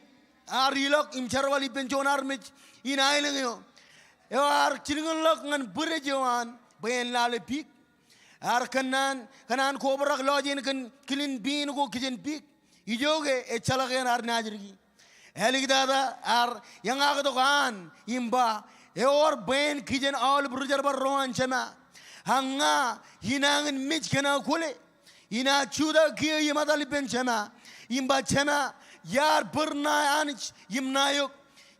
are you lock in Charwali Benjon Armich in Island yo? You are chilling lock and Burrajoan, Bayan Lale Peak. Ar kanan kobrak lojin kan kilin bin go kitchen pig ijoge e chalagen ar najrigi heligdada ar yang agado kan imba e or ben kitchen all brujar barroan chama hanga hinangin mich kana kule ina chuda ki yimadali ben chama imba chama yar burna anich yimnayok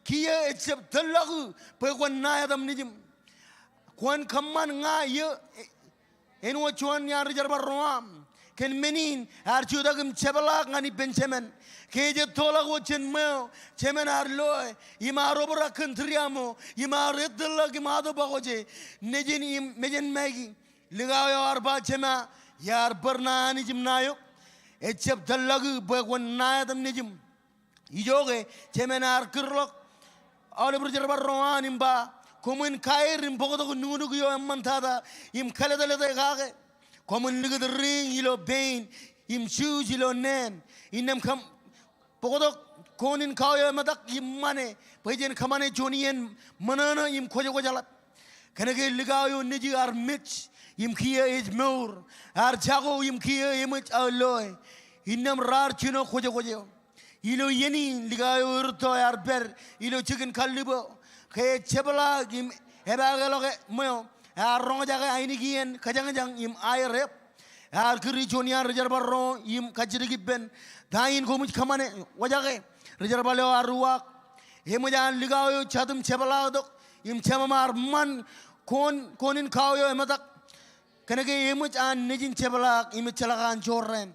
kiye etsep talagu pekwan nayadam nijim kwan kamman nga ye en what one yar jarbarom can menin archudagum chebalak ngani benchemen keje tola wochen mo chemen arlo imarobra kantriamo imaredla gimado bagoje nejin im mejen magi ligaw arba chema yar barnani jimnayo echep dalag bagwan nayadam nejim ijoge chemen ar kirlok alebur jarbarom imba Common Kair in Bogo Nunugo and Montada, im Caladale de Gage, common look at the ring, yellow bane, im shoes, yellow nan, in them come Bogo Conin Kaya Madak, im money, Pajan Kamane Jonian, Manana, im Kojala. Can I get Ligao Niji are Mitch, im Kia is more, our Chago, im Kia image our loy, in them rar chino Kojo. Ilo Yeni, Ligao Urto, our bear, ilo chicken calibo. Ke chebala im ebagaloge mo aronjaga ainigian kajang im airep ar kiri jonia reservaro im kajrigi ben dain gomuj kamane wajage reservalo arwa hemujan ligao chadum chebala dok im chamamar man konin kaoyo emadak kenege emuj an nijin chebala im chalagan jorren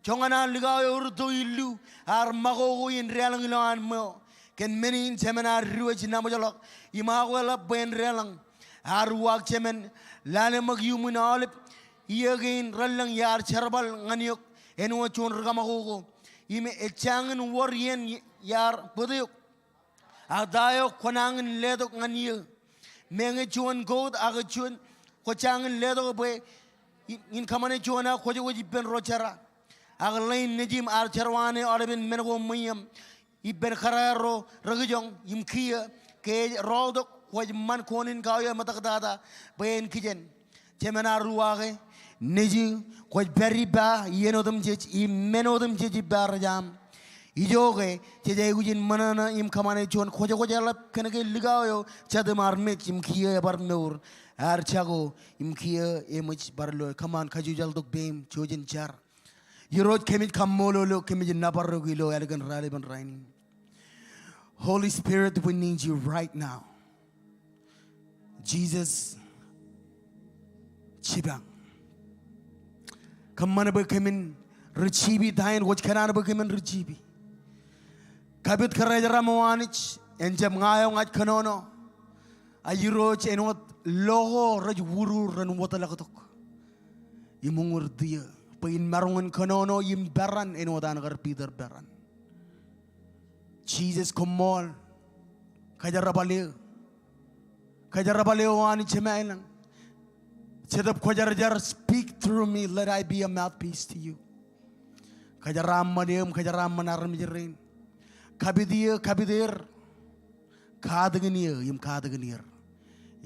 jongana ligao urdu illu ar mago in realangilan mo Can many in seminar ruach namajolok, Imawella Ben Relang, Arwak Chemen, Lanemag human olive, Yagin, Ralang Yar Cherbal, Nanyuk, and Wachon Ramago, Ime Echangan Warrian Yar Buduk, Adayo, Konang and Ledok Nanya, Mengachuan Goat, Agachun, Kochang and Ledo Bay, in Kamanachuana, Kojawi Ben Rochera, Agalain Najim Archerwane, Oliven Menago Mayam. Iben Carrero, Ragajong, Imkia, K. Rodok, Wajman Konin Kaya Matakada, Bayan Kijen, Temana Ruage, Niji, Quite Berry Ba, Yenodum Jich, Imenodum Jiji Barajam, Ijoge, Tejagujin Manana, Im Kamanachon, Kojala, Kanaka Ligao, Chadamar Mitch, Imkia Barnur, Archago, Imkia, Image Barlo, Kaman Kajujal Dok Beam, Chojin Char. You wrote Kemit Kamolo, Kemit Nabarugilo, elegant ralep and rainin. Holy Spirit, we need you right now. Jesus, Chibang. Come on, Kamin, Richibi, Dine, what can I become Richibi? Kabit Karajamoanich, and Jamayong at Kanono. Ayuroch and what logo, Rajwuru, and what a lakatok. Imungur dear. In Marungan Kanono, Yim Baran, and Odanar Peter Baran. Jesus Komol, Kajarabale, Kajarabaleoani Chemailan. Chedap Kajarjar, speak through me, let I be a mouthpiece to you. Kajaram Madium, Kajaram Manarmirin. Kabidir, Kadaganir, Yim Kadaganir.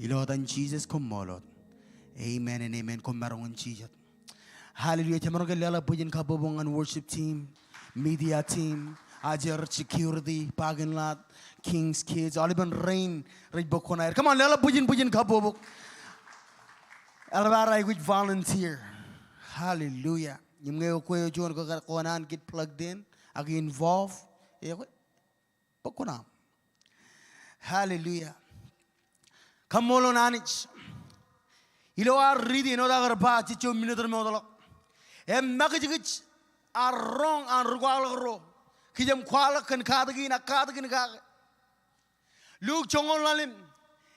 Lord and Jesus Komolot. Amen and amen. Komarungan Jesus. Hallelujah. Tamaragalela Pujin Kabobong and worship team, media team, Ajar security, Pagan lot, King's kids, all even rain, Red Bokonair. Come on, Lela Pujin Kabobok. Alvara which volunteer. Hallelujah. You may go Konan get plugged in, I get involved. Bokonam. Hallelujah. Come on, Anich. You know, I read in other parts, it's your minute model. And Makajich are wrong and Rugalro. Kijam Kuala and Kadagin, a Kadagin Gag. Luke Chongon Lalim.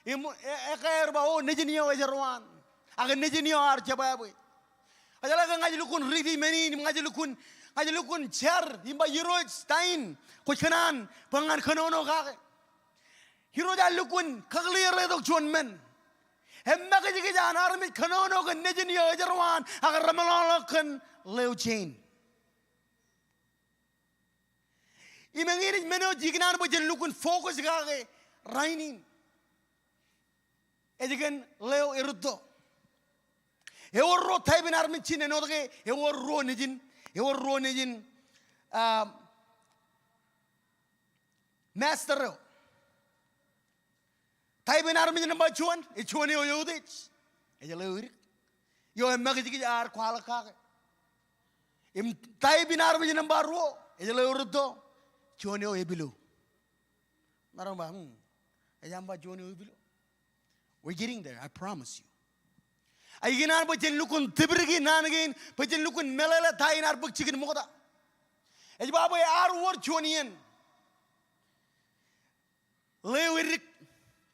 Ekairba, Nijinio is a one. I can Nijinio Archabawi. Ajala ka ngaji lukun ridi meni ngaji lukun cher imba yiroj stain kuchkanan pangan kanono ka hiro ja lukun kagli redok chuan men hemma ka jigi jan armi kanono kan nejin yo jarwan agar ramalala kan leu chain imengiri meno jignan bo jen lukun focus ka rainin ejigen leo iruddo eworro taibin armin chine no dage eworro nejin master taibin armin namba chuan e chuan yo yodich ejalo ir yo emagiji ar kwala ka im taibin armin namba ro ejalo urdo chuan yo ebilo naramba ejamba chuan yo ebilo. We're getting there, I promise you. Ayiginan bo jen lukun tibrigi nanagin bo jen lukun melala tayin ar buk chikin moda ejbabo ar wor choniyen lewirik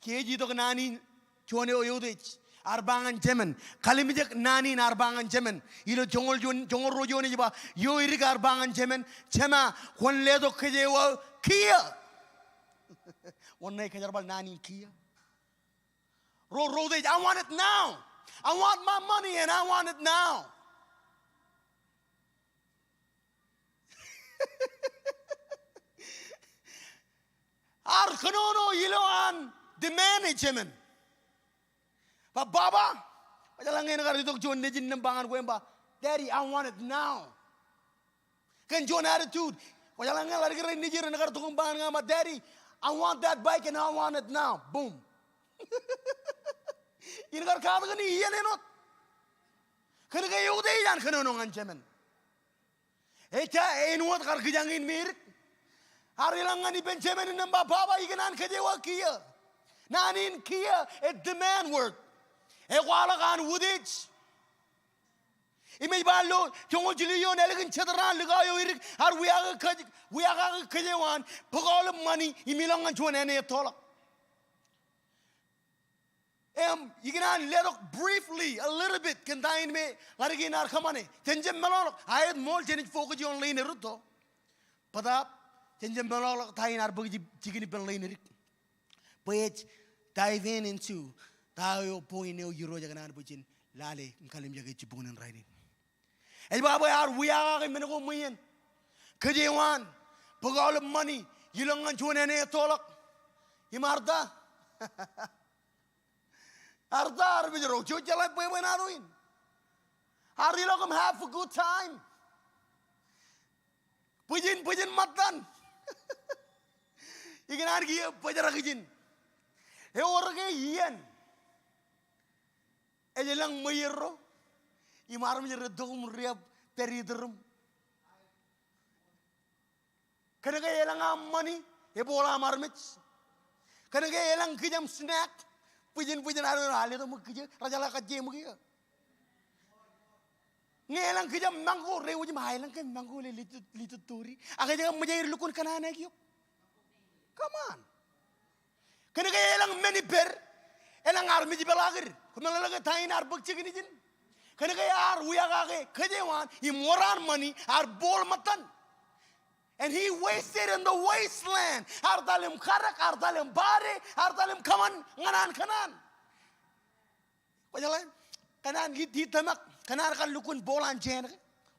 keji dog nani chone oyodech arbangan jemen kalimijek nani arbangan jemen ilo jongol rojoni jiba yo irik arbangan jemen chema kon ledo kejewa kia wonnay kejarbal nani kia rodej I want it now. I want my money and I want it now. Ar kanono iloan the management. But Baba, wajalangin ka rito John nejin nambangan ko ba? Daddy, I want it now. Kan John attitude. Wajalangin lagi rin nejin na karto kong bangan nga ma. Daddy, I want that bike and I want it now. Boom. Ini kar kata kan iya lenot, kena kaya udah ijan kena nongan cemen. Eca enuat kar kejangin mirik, hari langan di pencemen nambah bapa ikanan kejewa kia, nanin kia it demand work, wala kan udich. Imej balu congol jiliyon elegan cedera legayo irik har wiaga kejewan pegawai money imilangan cuan ene tolak. You can let briefly, a little bit, contain me, like in our company. Tenjem Malok, I had more than focus on lane ruto. But up, Tenjem Malok, tying our buggy chicken lane. But dive into Tayo point no Eurojagan Bujin, Lale, and Kalim Yagachibun and riding. And Baba, we are in Menago Muyan. Kajewan, Pogol money, you long and Juan and Tolok. Imarda. Ardar with your church like we went out in. Are you looking have a good time? Pujin matan. You can argue Pajaragin. He orga yen. Ejelang mayero. Imaram redum reab peridrum. Kanaga elang money, Ebola marmits. Kanaga elang kijam snack. Pujan ada hal itu mungkin raja lah kerja mungkin. Ngelang kerja manggu, rewu je mahal kan manggu le litu turi. Agak jangan menjadi lukun kanan lagi yuk. Come on. Kena kaya elang meniper, elang army je belagir. Kemana lagi thain arbuk cik ini jen. Kena kaya ar uya kage kerjaan, imoran money ar bol matan. And he wasted in the wasteland. Ardalim karak, ardalim bare, ardalim kaman, kanan. Pajalan, kanan di tamak, kanan kan lukun bolan jen.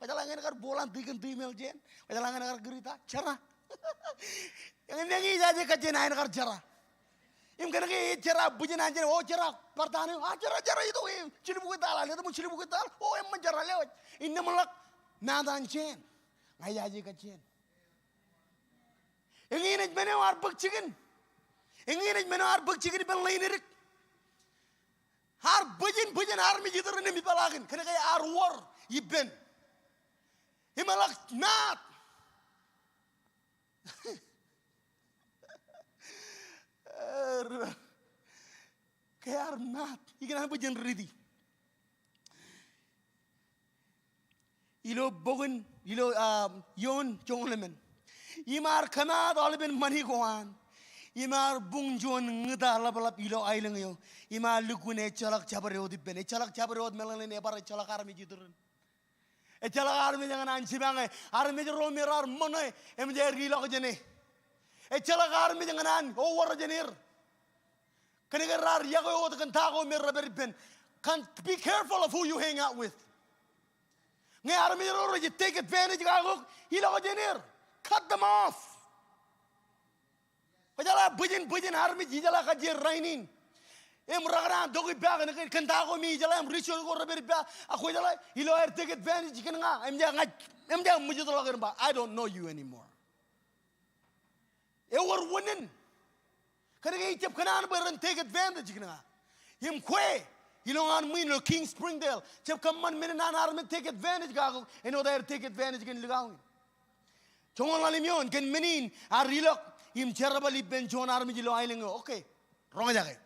Pajalan kan bolan tiga female jen. Pajalan kan gerita, cara. Yang ini jadi kajen air kan cara. Im kan ke cara bujen aja, oh cara pertanyaan, cara itu, cili buku tal, lihat mu cili buku tal, oh em mencara lewat. Ini melak nadan jen, nggak jadi kajen. Ingin mana arbuk chicken, ingin mana arbuk chicken pen lain erik. Har bujen army jitu ni mipalagin, kena kaya ar war iben. Himalak nat. Kaya ar nat, ikan bujen ready. Ilo bogun, ilo yon chonglemen. Imar kanad alibin mani koan. Imar bungjon ngeda lap ilo ailing yo. Imar lukune chalak chabareo dipene. Chalak chabareo melane ne bara chalak army jiturun. e chala armi jangan anchi bangai armi jero mirar monoi em je rilo jene e chala armi jangan an o war jenir kani garar yago o kan tago mirra berben can be careful of who you hang out with nge armi jero you take advantage gago hilo jenir cut them off Pajala bujin armi jijala ka je rainin em ragran dogi bag ne kan tago mi jala em ritual ko raberi ba ako jala hilo er take advantage kan nga em ja mujhe to lagar ba I don't know you anymore e war wonen kan ga itep kanan baran take advantage kan nga him kwe hilo an mi no King Springdale chep kam man men nan armi take advantage ga eno der take advantage kan ligaw chongon lalimyon kan menin ar rilok him cherabali ben jon armi jilo ailing okay wrong jage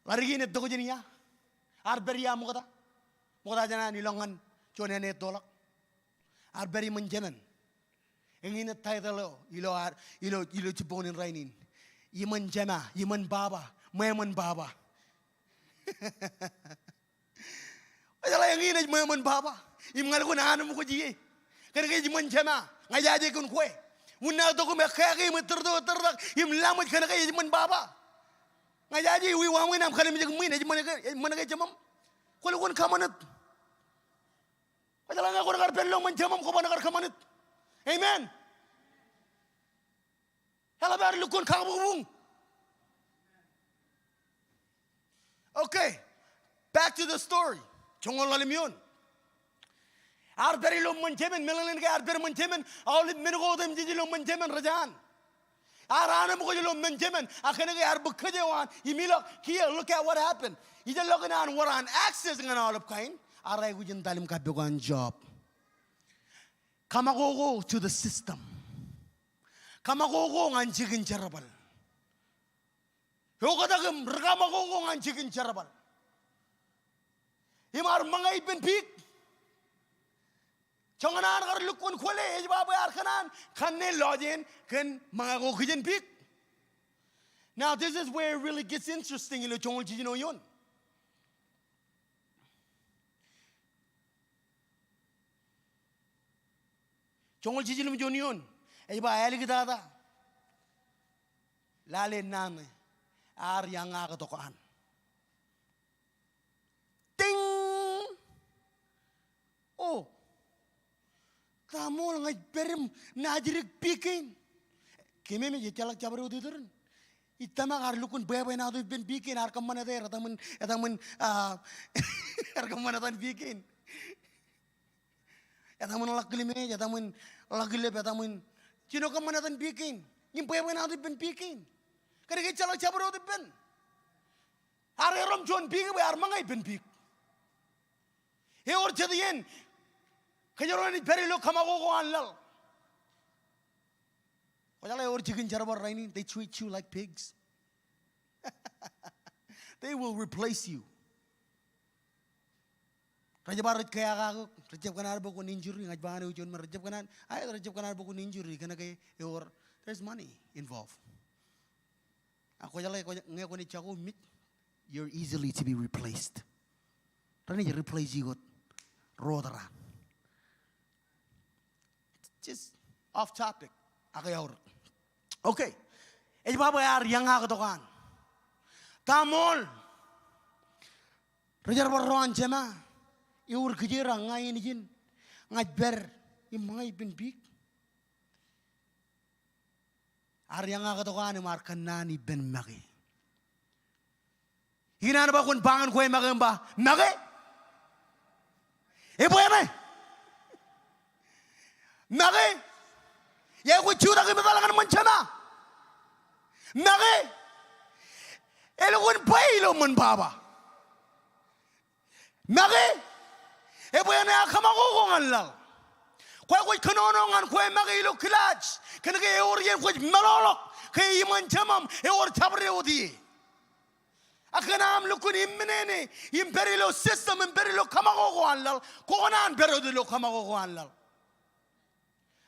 lari ne dogo jenia ar beria moda jana ni longan chone ne tolak ar beri menjemen engine title ilo chiponin rainin yiman jema yiman baba meman baba ajala engine meman baba im ngal ko nanu mo ko ji kan ga yiman jema ngajaje kun kwe Una to ko me khagi me terdo terdak im lamut kana kay man baba ngajaji wi wa nginam khale mi jeg mi ne man ga jamam ko le kon kamanat ko dala nga ko ngar pen lo man jamam ko ba ngar kamanat amen hala bar lu kon khag bung okay back to the story chongol lalimyon Arberi lo mencemen melalen ke arberi mencemen awlit mengo dem jiji lo mencemen rajan arana mo lo mencemen akhane ke arbu khajewan imilo here look at what happened ija looking on what on access ngan all of kind arai gujin talim ka begon job kamagogo to the system kamagogo ngan jigin jarabal yogadagam ragamagogo ngan jigin jarabal imar mangai ben pik Chonganan kar lukun khole ej babu yar kanan khanne login kan mangago khijen pik. Now this is where it really gets interesting in the chongol jino yon. Chongol jino yon ej ba ayali kita da lale nane ar yang aga tokan. Ting oh Komol ngai berim najirik pikin. Keme me jetalak jabro didurin. Itama gar lukun bebe na do ben pikin ar kamana der atamun ar kamana tan pikin. Atamun lakli me atamun lakli be atamun chino kamana tan pikin. Nim bebe na do ben pikin. Kare ke chalak jabro do ben. Ar erom jon pikin be ar mangai ben pik. He or chadien Kajaroni very low kamago anlal. Wajala or chicken jarabar rainin, they treat you like pigs. They will replace you. Rajabar kaya rajab kanar boko injury, ngajbane ujon mar rajab kanan, ay rajab kanar boko injury kana kay or there's money involved. Ako jala ngeko ni chago mit, you're easily to be replaced. Rani je replace you got rodara. Just off topic. Okay. Eh baba yar yang aga tokan. Komol. Rajar baron jema. Iur kejira ngai ni jin. Ngajber imai bin big. Ar yang aga tokan mar kanani ben magi. Hinan ba kun bangan koy magamba. Magi. Eh boy Mage, ya ko chura ke matalangan manchana. Mage, elokun pailo man baba. Mage, ebo na kamago kongan lang. Ko kanonongan ko mage ilo klach. Kanake orien ko malolok kay iman chamam e or tabre odi. Akanam lukun immenene imperilo system imperilo kamago kongan lang. Ko nan perodilo kamago kongan lang.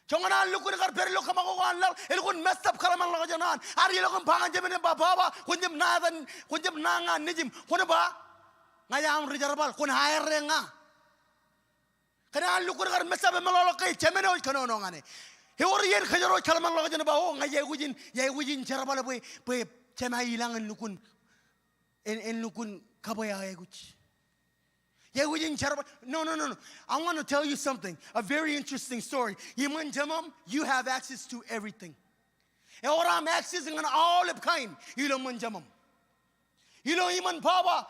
Chongana lukun kar perlo kamago anlal elkun messed up kalaman la janan ari lokun pangan jemene baba kunjem nadan kunjem nanga nijim kun ba ngayam rijarabal kun haire nga Kana lukur kar mesabe malolo kay chemeno kano no ngane. He ori yen khajaro chalman lo jana ba o ngaye gujin charabala boy chema ilangan lukun en lukun kabaya guch. No. I want to tell you something. A very interesting story. You have access to everything. And what I'm accessing on all of kind. You don't manjamam. You don't even papa.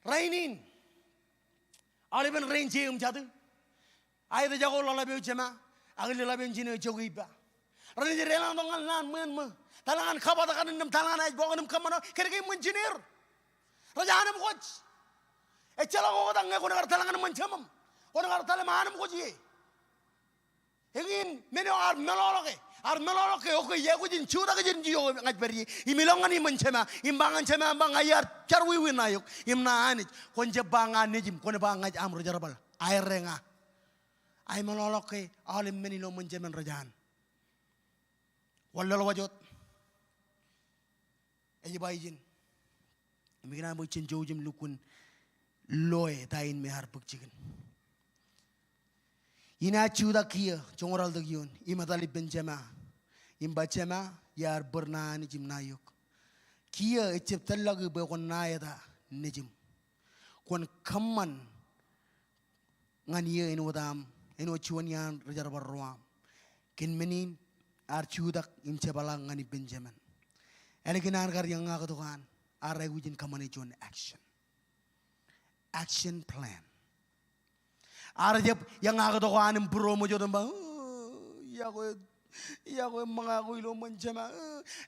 Rainin. All even rain jam jadu. I the jago lalabe jama. I will love engineer jogiba. Rain the relan dongan man. Talangan kabata kanam talangan boganum kamano. Can I get engineer? Rajanam coach. A chelago tanga ko talangan manchamam. Ko talamanam ko ji. Again, many are meloloke. Are meloloke, okay, Yakujin Chuda Gio at Berry, Imilongani Manchema, Imbangan Chema Bangayar, Charwi Winayuk, Imna Anit, Konjabanga Nijim, Konabanga Amrojarabal, I renga. I meloloke, all in many no Mancheman Rajan. Walawajot Ajibajin. Migran boy chen jojim lukun loe tain me har puk chicken. Ina chuda kia chongoral de gion imatali benjama imbachema yar burna ni jimnayuk. Kia echep talag be kon naida nijim. Kon kamman ngania inu wadam inu chuanyan rajar barwam. Kin menin ar chudak imchebalang ngani benjamin. Eleginan gar yang ngakatukan. Aray wujin kamane jon action plan. Arajep yang agado ko anim promo jodon ba Iakwe mga ko ilo manchema.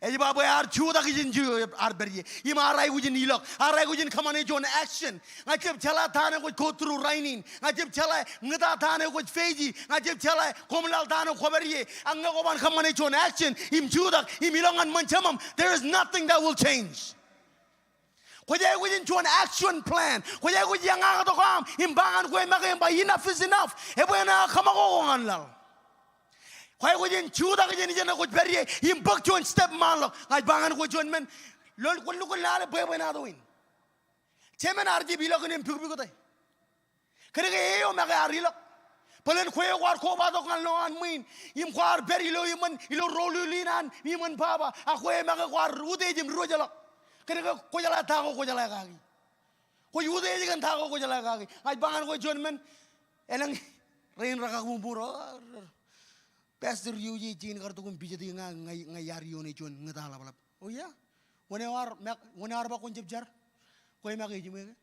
Eji baboy ar chuda kijin ju ar berye. Ima aray wujin ilok. Aray wujin kamane jon action. Ngajep chala thane ko go through rainin. Ngajep chala ngata thane ko feji. Ngajep chala komlal thane ko berye. Anga ko ban kamane jon action. Im chuda im ilongan manchemam. There is nothing that will change. Kaya ko din chuan action plan. Kaya ko yang agado kam imbangan ko magay ba enough is enough. Ebo na kamako ngan lal. Kaya ko din chuda ko din ko berye imbak chuan step man lo. Ngay bangan ko chuan men lol ko lale boy na doin. Chemen arji bilo ko nim pugbi ko tay. Kaya ko magay arilo. Palen ko ko ba do kan lo an min im kwar beri lo iman ilo rolu linan iman baba ako magay kwar rude jim rojalo. Kaya ko jala tago ko jala kagi. Ko yude jigan tago ko jala kagi. Ay bangan ko John men elang rain raka kumpuro. Pastor Yuji jin kartu kum bijati nga yari yoni John ngatala balap. Oh ya. Whenever ba konjep jar. Ko ay maki jime.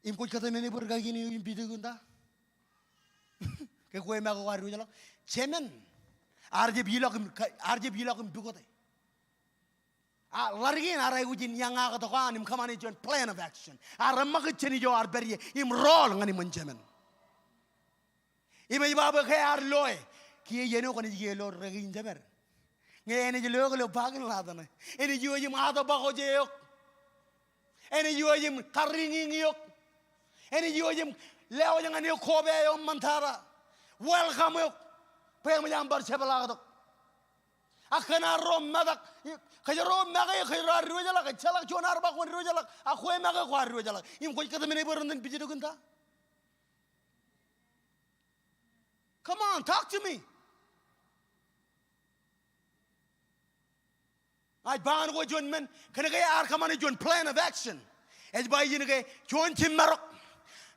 Im ko kata mene ber kagi ni im bidu gunda. Ke ko ay maki waru jala. Chemen arje bilakum bukote. Largin aray wujin yang agado ko anim kamane jon plan of action. Aramag cheni jo ar berye im rol ngani manchemen. Ima ibaba kay ar loe ki yeno ko ni yelo regin jaber. Ngene je lo ko bagin ladana. Eni jo yim ado ba ko je yok. Eni jo yim karinging yok. Eni jo yim leo yang ani ko be yo mantara. Welcome yok. Pem yang bar chebala akana rom madak kaya rom magay kaya rujala kaya chalak jonar ba ko rujala ako ay magay ko rujala im ko kata mene berenden bijido gunda. Come on, talk to me. Ay ban ko jon men kana kaya ar kamane jon plan of action. Es bay jine kay jon timmarok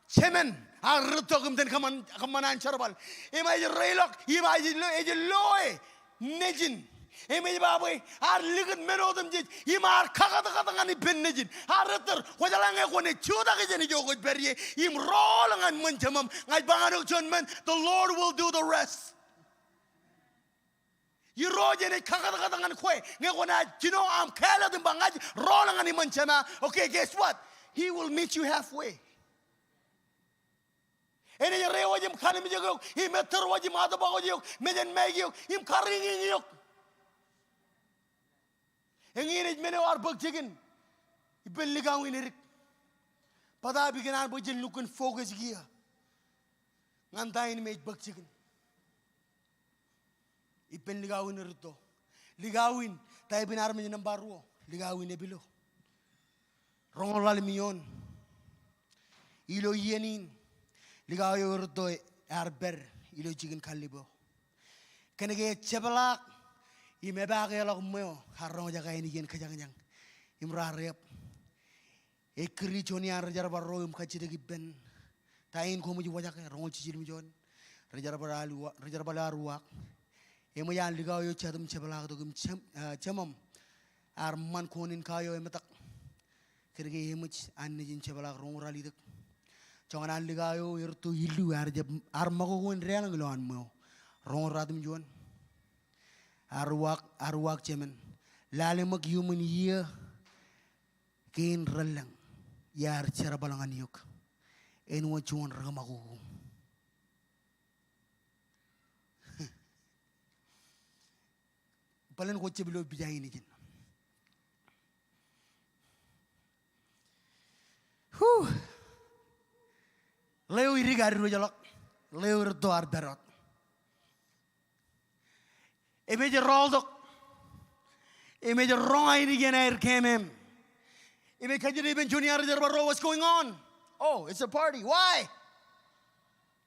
chemen ar rutogum den kamanan charbal. Imay relok imay loe nejin. Emi baboy ar ligat menodum je imar kagada ngani bennejin arater wajalange ko ne chuda ke jeni jogo berye im rolangan manchamam ngai bangano jon men the Lord will do the rest. You rojene kagada ngani kwe nge na I'm kala dum bangaj rolangan manchama. Okay, guess what? He will meet you halfway. Ene re wajim khanim jego I meter wajim ado bago jego mejen megyo im karinging yok. Engine mene war bug chicken. Ibel ligaw inirik. Pada biginan bo jin lukun focus giya. Ngantain me bug chicken. Ibel ligaw inirito. Ligawin tay binar me ng barwo. Ligawin e bilo. Rongolal miyon. ilo yenin ligaw yordo arber ilo jigin kalibo kenege chebalak ime bagelo mo harro jaga ini gen kajang imra rep ekri joni ar jarbar royum kachide gibben tayin ko muji wajaka rongo cicil mi jon rejarbar ruak emo yan ligaw yo chadum chebalak dogum chamam ar man konin kayo emetak kerge emuch annijin chebalak rongo ralidak chongan ligayo yertu hilu ar mago gon real ngloan mo rongo radum jon arwak chemen lale mag human year gain ralang yar cherabalangan yok en wo chon ramago balen ko cheblo bijay ni jin leo irigari ro jalok leo rdo ar berot Image roldok. Image roy ni gener kemem. Image kajiri ben junior jarbar what's going on? Oh, it's a party. Why?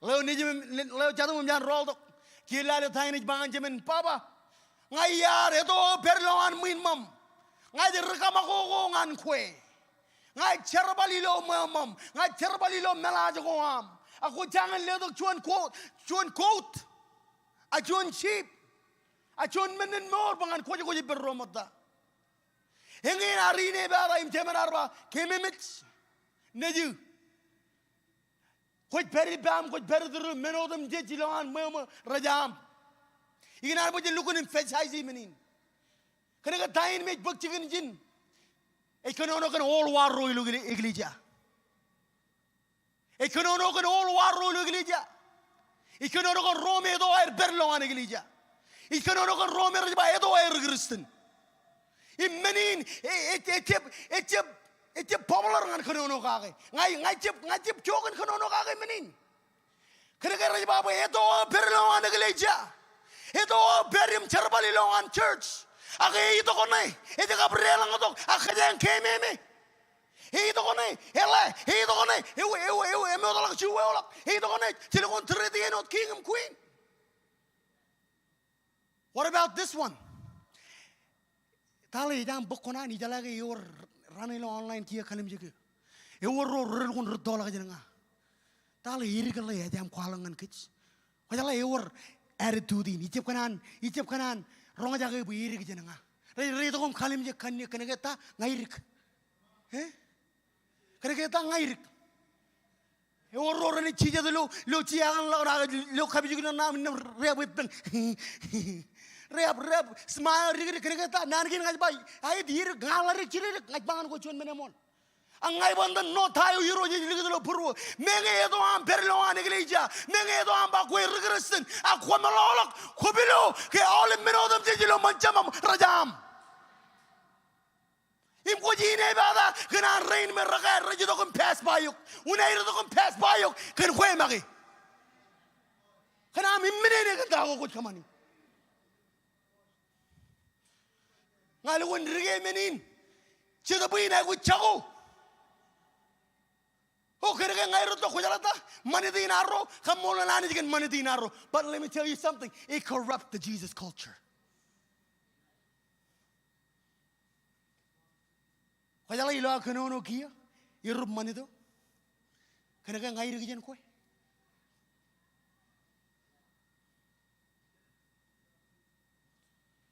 Leo jadum jan roldok. Kila le thain bangan jemen papa. Ngai yar eto perloan min mam. Ngai de rekama ko ngan kwe. Ngai cherbali lo mam. Ngai cherbali lo melaj ko am. Aku jangan le dok chuan coat. A chuan sheep. Achon menen mor bangan ko berromada. Hengin arine bara im temenarba kememit neju. Ko peri bam ko perdur menodum je jilan mem rajam. Iginar bo je lukun fechaizi menin. Kanega tain me bak chicken jin. Ekonono kan all war ro iglija. Ekonono kan all war ro iglija. Ekonono kan rome do er berlongan iglija. Ikonono kan romer ba edo er kristen. Immenin et popular ngan kono kage. Ngai chip chokan kono kage menin. Kere ba edo perlo an iglesia. Edo perim charbali lo an church. Age ito konai. Ete Gabriel ngatok akajang kememe. Ito konai. Hele, ito konai. Eu emodalak chuwelak. Ito konai. Tilokon tredi enot king and queen. What about this one? Tali jam bokona ni jalage yor ranilo online kia kalim jige. Yor ro kon dola ka janga. Tali iri kala ya jam kwalangan kits. Kajala yor attitude ni icep kanan ronga jage bu iri ka janga. Re to kom kalim je kanne kanegeta ngairik. Kanegeta ngairik. Yor ni chija de lo chiang lo kabijugna nam rebet Rep, smile, rigata, nanagin as by. I hear gallery chili like Ban Gochun Menemon. And I want the no tie you little puru. Mengedo am Perlo and Iglesia, Mengedo am Bakwe Rigreston, Aquamalok, Hubilo, all in Menodam Digilo Manchamam, Rajam. Imquajine Bada, can I rain Meraga, Regidocum pass by you? When I don't pass by you, can Quemari. Can I immediately go with money? Ngal won rige menin chida buin ay guchago o kere ngai ro to khujalata mani dinaro kamola nani jigen mani dinaro. But let me tell you something, it corrupts the Jesus culture. Kajala ilo kanono kia irub mani do kere ngai rige jen koy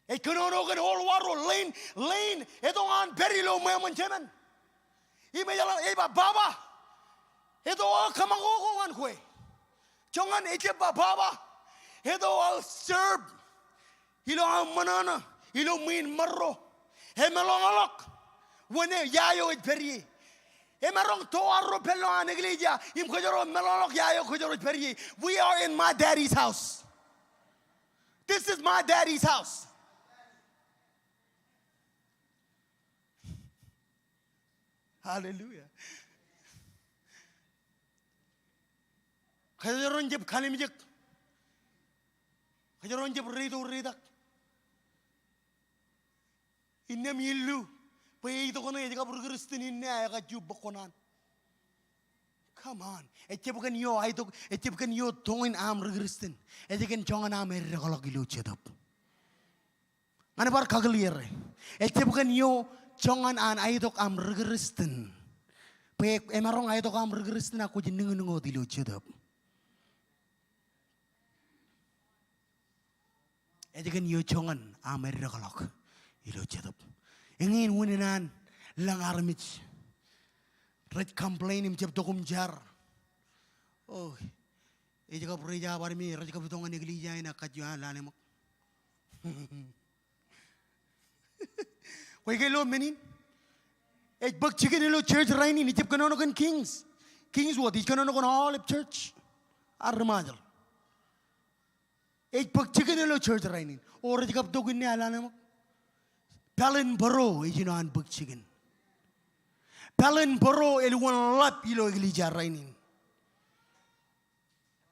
Ekonono kan all waro lane edongan perilo memon chemen. Ime jalan eba baba. Edo kamango kan kue. Jongan eche baba. Edo serb. Ilo manana. Ilo min marro. Hemelongalok. Wene yayo et peri. Emarong toaro pelo an iglesia. Im kojoro melongalok yayo kojoro peri. We are in my daddy's house. This is my daddy's house. Hallelujah. Kajaron jeb kalimjek. Kajaron jeb ridak. Innem yillu. Pay to kono ejaka burgeristin inne ayaga jub bokonan. Come on. Ece bukan yo itu, ece bukan yo tongin am regristen. Ece kan jangan am kalau gilu cedap. Mana bar kagelier. Ece bukan yo jangan an itu am regristen. Pe emarong itu am regristen aku jeneng nengo dilu cedap. Ece kan yo jangan am kalau gilu cedap. Ingin wuninan langar mich. Red complain im jab dokum jar. Oh, e jaga preja bar mi raj ka bitonga nigli jay na kajwa lane mo. Koy kay lo menin. E bag chicken lo church rainin ni jab kanono kan kings. Kings what is kanono kan all church. Armajal. E bag chicken lo church rainin. Or raj ka bitonga ni alane mo. Palin baro e jinan bag chicken. Palin baro eluan lap ilo iglija rainin.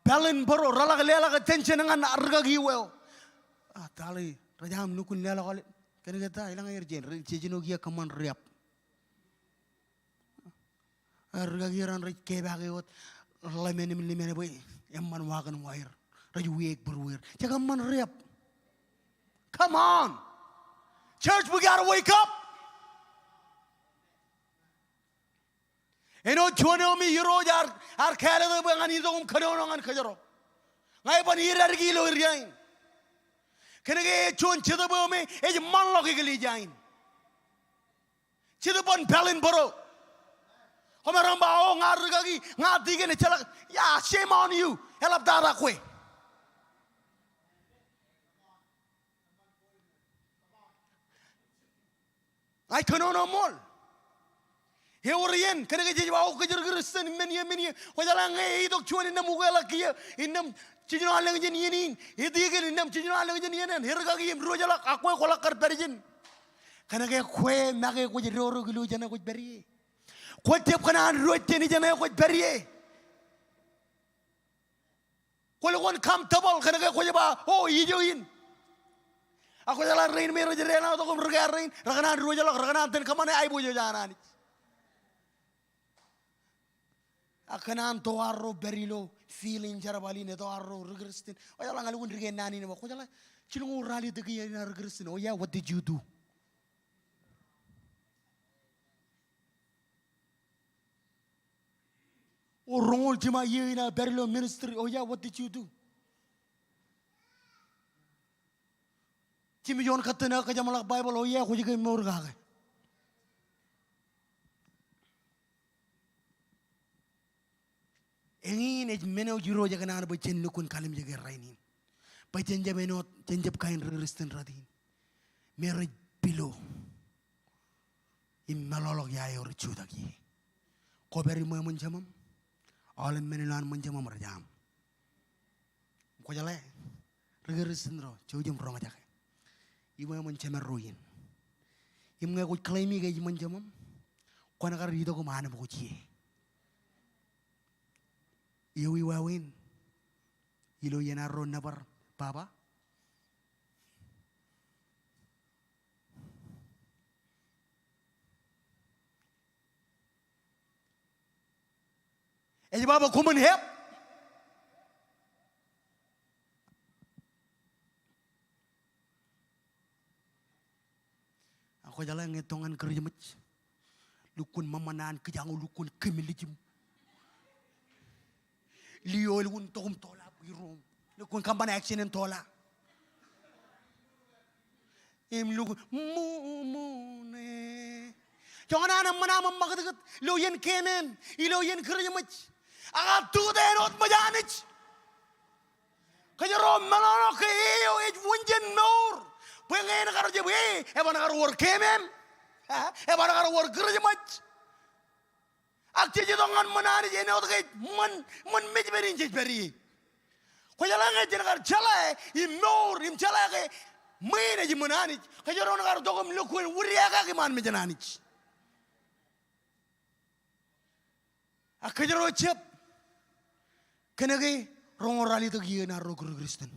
Palin baro rala lela attention ngan arga giwel. Ah tali rajam nukun lela kali. Kena kata ilang air jen jeno gia kaman riap. Arga giran raj keba giwat lemene boy emman wagan wair. Raj week berwir. Jaga man riap. Come on. Church, we gotta wake up. Eno chuano mi yuro jar ar khale de bangani dom khano ngan khajaro ngai ban irar gi lo riain kenege chon chede bo me e man lo gi li jain chede bon palin boro homaram ba o ngar ga gi nga dige ne chala ya shame on you help dara kwe ai khano no mol Heurian, kena kerja bau kerja Kristen meni, wajalah ngai itu cuma inam muka lagi ya, inam cuma alang kerja ni, itu kan inam cuma alang kerja ni, herga kaya rojalah aku kolak kerperjen, kena kaya kue makai kue roru gilu jana kue beri, kue tiap kena roit ni jana kue beri, kue lakukan comfortable kena kaya kue bah, oh hijauin, aku jalan rain merah jalan atau kau mereka rain, rakanan rojalah rakanan ten kemana ayu bojo jana ni. Akanan toarro berilo feeling jarabali ne toarro regrestin. Oya lang alun regen nani ne ko jala chilungu rali de gi na regrestin. Oh yeah, what did you do? O rongol jima ye na berilo ministry. Oh yeah, what did you do? Jimi jon katena ka jamalak Bible. Oh yeah, ko jiga mor ga. Engin ej meno juro jaga na ba chen nukun kalim jaga rainin. Ba chen jabe no chen jab kain regristen radin. Mere bilo. Im malolog ya yor chudagi. Ko beri mo mun jamam. Alam menelan mun jamam rajam. Ko jale regristen ro chujum ro jaga. Imo mun chemer roin. Im nga ko claimi ga mun jamam. Ko na rido ko mana ko chi. Iwi wawin, ilo yenaro nabar baba. Eji baba kuman hep. Ako jalan ngetongan kerja mach. Lukun mamanan kejangu lukun kemilijim. Liyo lukun tokum tola birom. Lukun kampan action en tola. Im lukun mune. Jangan anak mana memakat loyen kenen, iloyen kerja mach. Agat tu denot majanich. Kajarom malano ke iyo ej wunjen nor. Pengen kerja be, eban kerja work kemen, eban kerja work kerja mach. Akti jadongan menari jene otak man mejberin jeberi. Kau jalan aja nak jalan, imnor im jalan ke main aja menani. Kau jalan nak dokum lukuin wuriaga ke man mejanani. Aku jalan cep, kena ke rongorali tu gila na roh Kristen.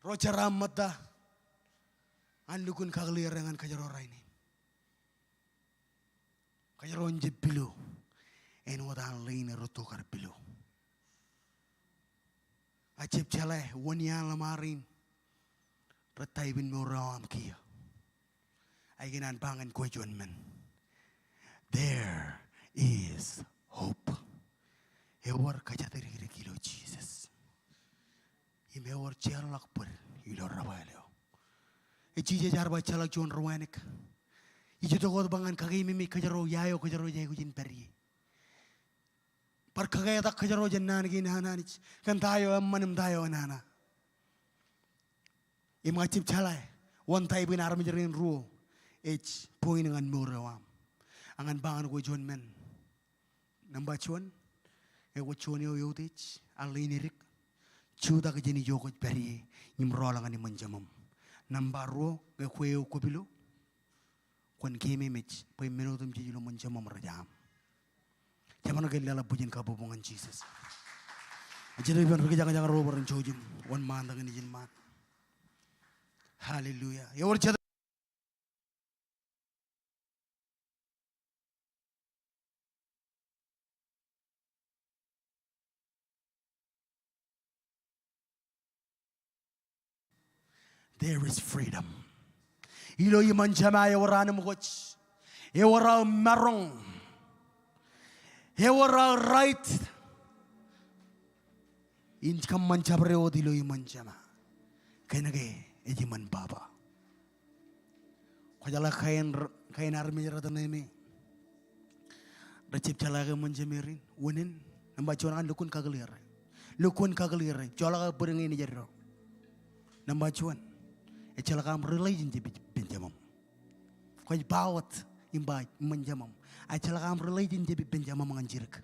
Roh ceram mata. An lukun kageliar dengan kajar orang ini. Kajaro nje below. En wadan lane rotokar below. Achip chale wanya lamarin. Ratay bin mo ram kia. Aginan bangan ko man. There is hope. Ewar kajatiri kilo Jesus. Imewar chalak per ilo rabaleo. Ejije jarba chalak John Rowanik. Ijito god bangan kagay mimi kajaro yayo kajaro yayo jin peri. Par kagay tak kajaro jannan gin hananich. Kan tayo ammanim tayo anana. Imachip chalay. One time bin aramijarin ruo. H point ngan murawam. Angan bangan ko John men. Nambachuan. Ewa chuan yo yotich. Alinirik. Chuda ka jeni joko peri. Imrola ngani manjamam. Nambaro ke kweo kopilo. Kwan keme mech. Pay minutum jilo manjamam rajam. Jaman ke lala bujin kabubongan Jesus. Jadi ban pergi jangan rober and chojum. One man dengan izin man. Hallelujah. Ya orang there is freedom. Ilo iman jama ya warana mugoch. Ya wara marong. Ya wara right. In kam manchabre o dilo iman jama. Kainage ejiman baba. Kajala kain army rataneme. Recep calaga manjamirin. Wonin namba chuan lukun kagalir. Lukun kagalir. Calaga pureng ini jero. Namba chuan. Echalakam religion je benjamam. Kaj bawat imba manjamam. Echalakam religion je benjamam manjirik.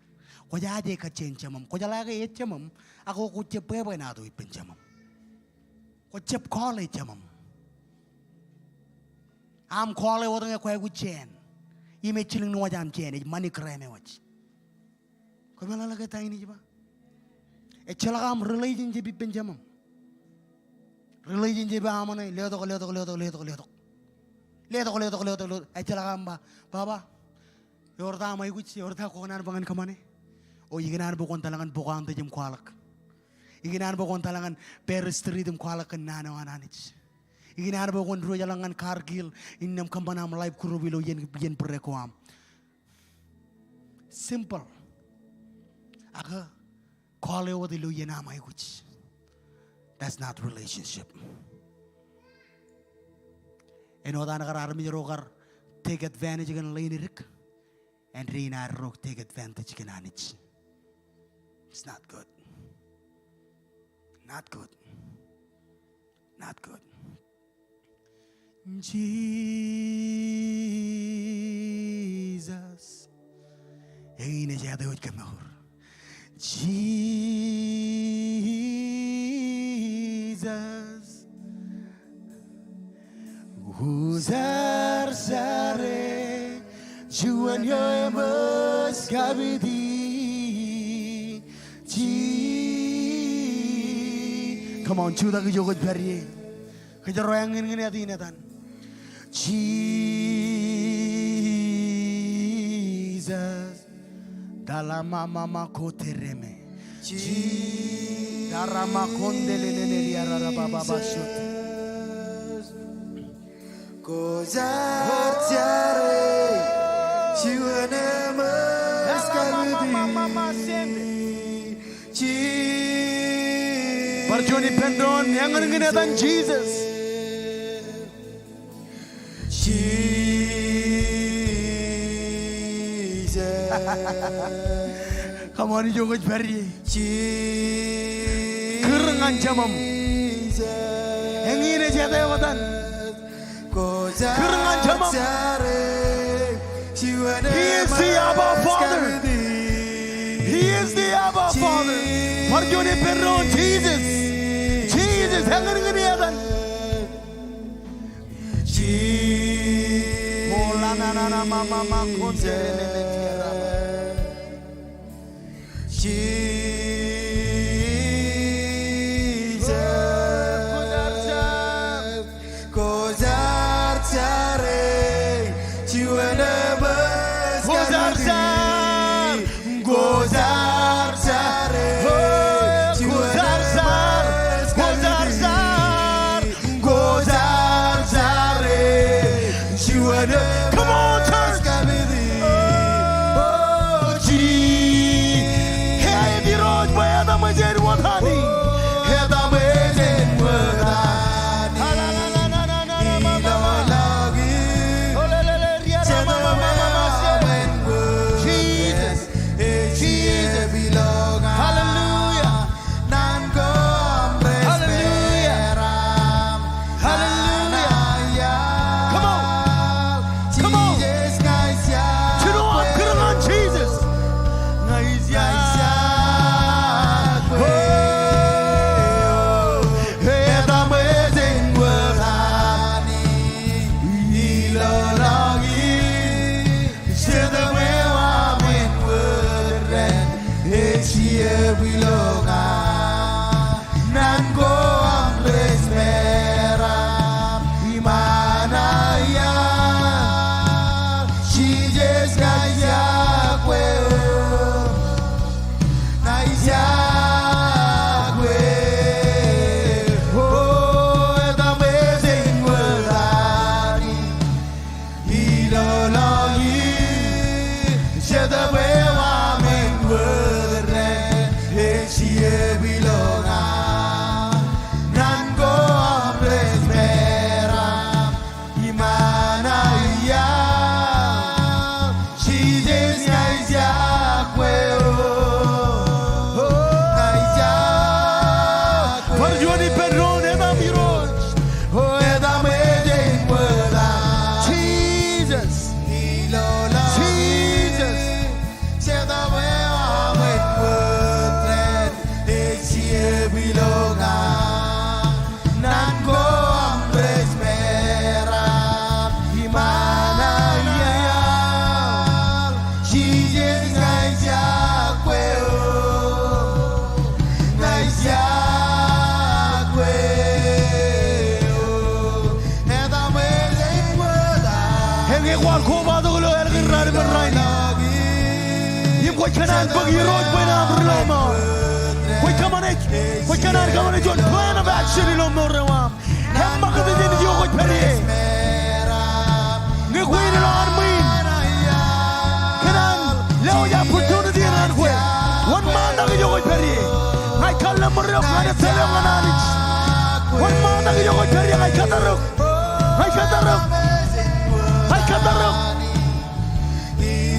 Kaja ade ka chenchamam. Kajala ga echamam. Ako kucep beba na do benjamam. Kucep kole chamam. Am kole wotong ya kwe kuchen. Ime chiling no wajam chen. Mani kreme wach. Kamala laga tayi ni jiba. Echalakam religion je benjamam. Religion je ba amane leto. Echala gamba baba yorda mai kuch yorda ko nan bangan kamane o yiginan bu kon talangan bukan te jem kwalak yiginan bu kon talangan peristri dem kwalak nana wananich yiginan bu kon ro jalangan kargil innam kambanam live kurubilo yen prekoam simple aga kole wodilu yena mai kuch. That's not relationship. And oda nagar army rogar take advantage of Lenirik and Reina Rock take advantage of Anich. It's not good. Not good. Not good. Jesus. Ain't it yet would come over. Jesus, who's our sare, you and your must kabidi. Come on, chuda ki jogot bari. Kajar royangin ngini ati netan. Jesus, dalam mama kotereme. Darama kondelelele liarara baba bashut. Kozartiare, chiwanema skabidi. Barjoni pendon yang ngenetan Jesus. Jesus. Come on, you go very. Kerengan jamam. Yang ini jatuh watan. Kerengan jamam. He is the Abba Father. He is the Abba Father. Barjoni pendon Jesus. Jesus yang ngenetan. Mola nana mama konde. Jesus, Kozartiare, chiwanema skabidi. Echie Bilonga Nango Ambles Mera Imanaya Chijes Iakwe Iakwe Oh the amazing world Iloloyi Shadawe Wamen World Echie Bilonga Nango Ambles Mera Imanaya Chijes Iakwe Parjoni Pedron Edam Hiroj. Oh, Edam Edin Wada Jesus. Jesus. Shadawe Wamen World Echie Bilonga Nango Ambles Mera Imanaya Chijes Iakwe Iakwe Edam Edin Wada Henge kwal koma dulo elgin rani berraini. Yim koi kanan bagi Hiroj bena berlama. Koi kamanek. Koi kanan kamanek jon plan of action ilo morewam. Hem makati jeni jo koi periye. Nge koi ilo armin. Kanan leo ya opportunity nan koi. One man dagi jo koi periye. Ngai kalla moreo kaya tele ngananich. One man dagi jo koi periye ngai kataruk. Ngai kataruk. Ngai kataruk.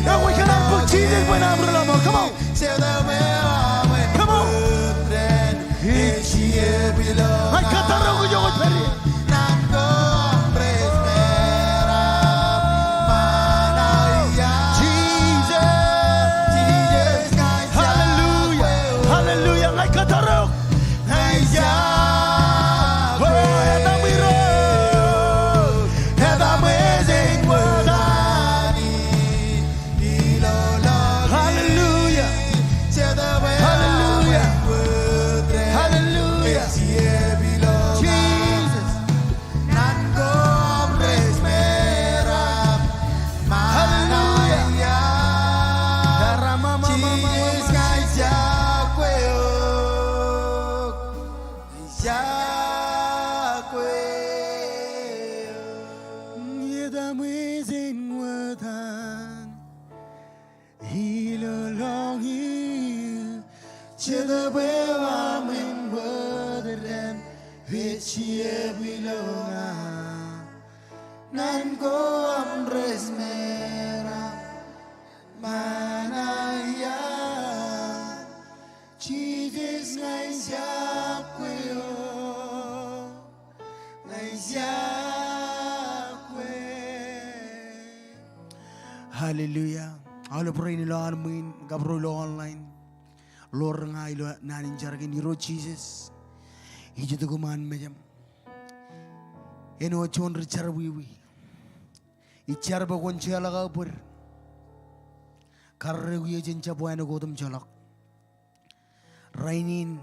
Now we cannot put Jesus when I'm Come on. Come on. I cut the road with your penny. Jesus. Hallelujah. Hallelujah. I cut the road. Hallelujah. Hallelujah. Hallelujah. Jesus. You're the amazing word and Hilo long here. The way I'm in word and which ye belong. Nango Amres Mera Manaya Jesus nice Iakwe nice Iakwe. Hallelujah. All pray in Lord Min Gabriel online. Lord nga ilo nanin jaragin ni Lord Jesus. Hijo to kuman mejam. Eno chon richar wiwi. Ichar ba kon chala ka pur. Karre wiye jincha buano godam chalak. Rainin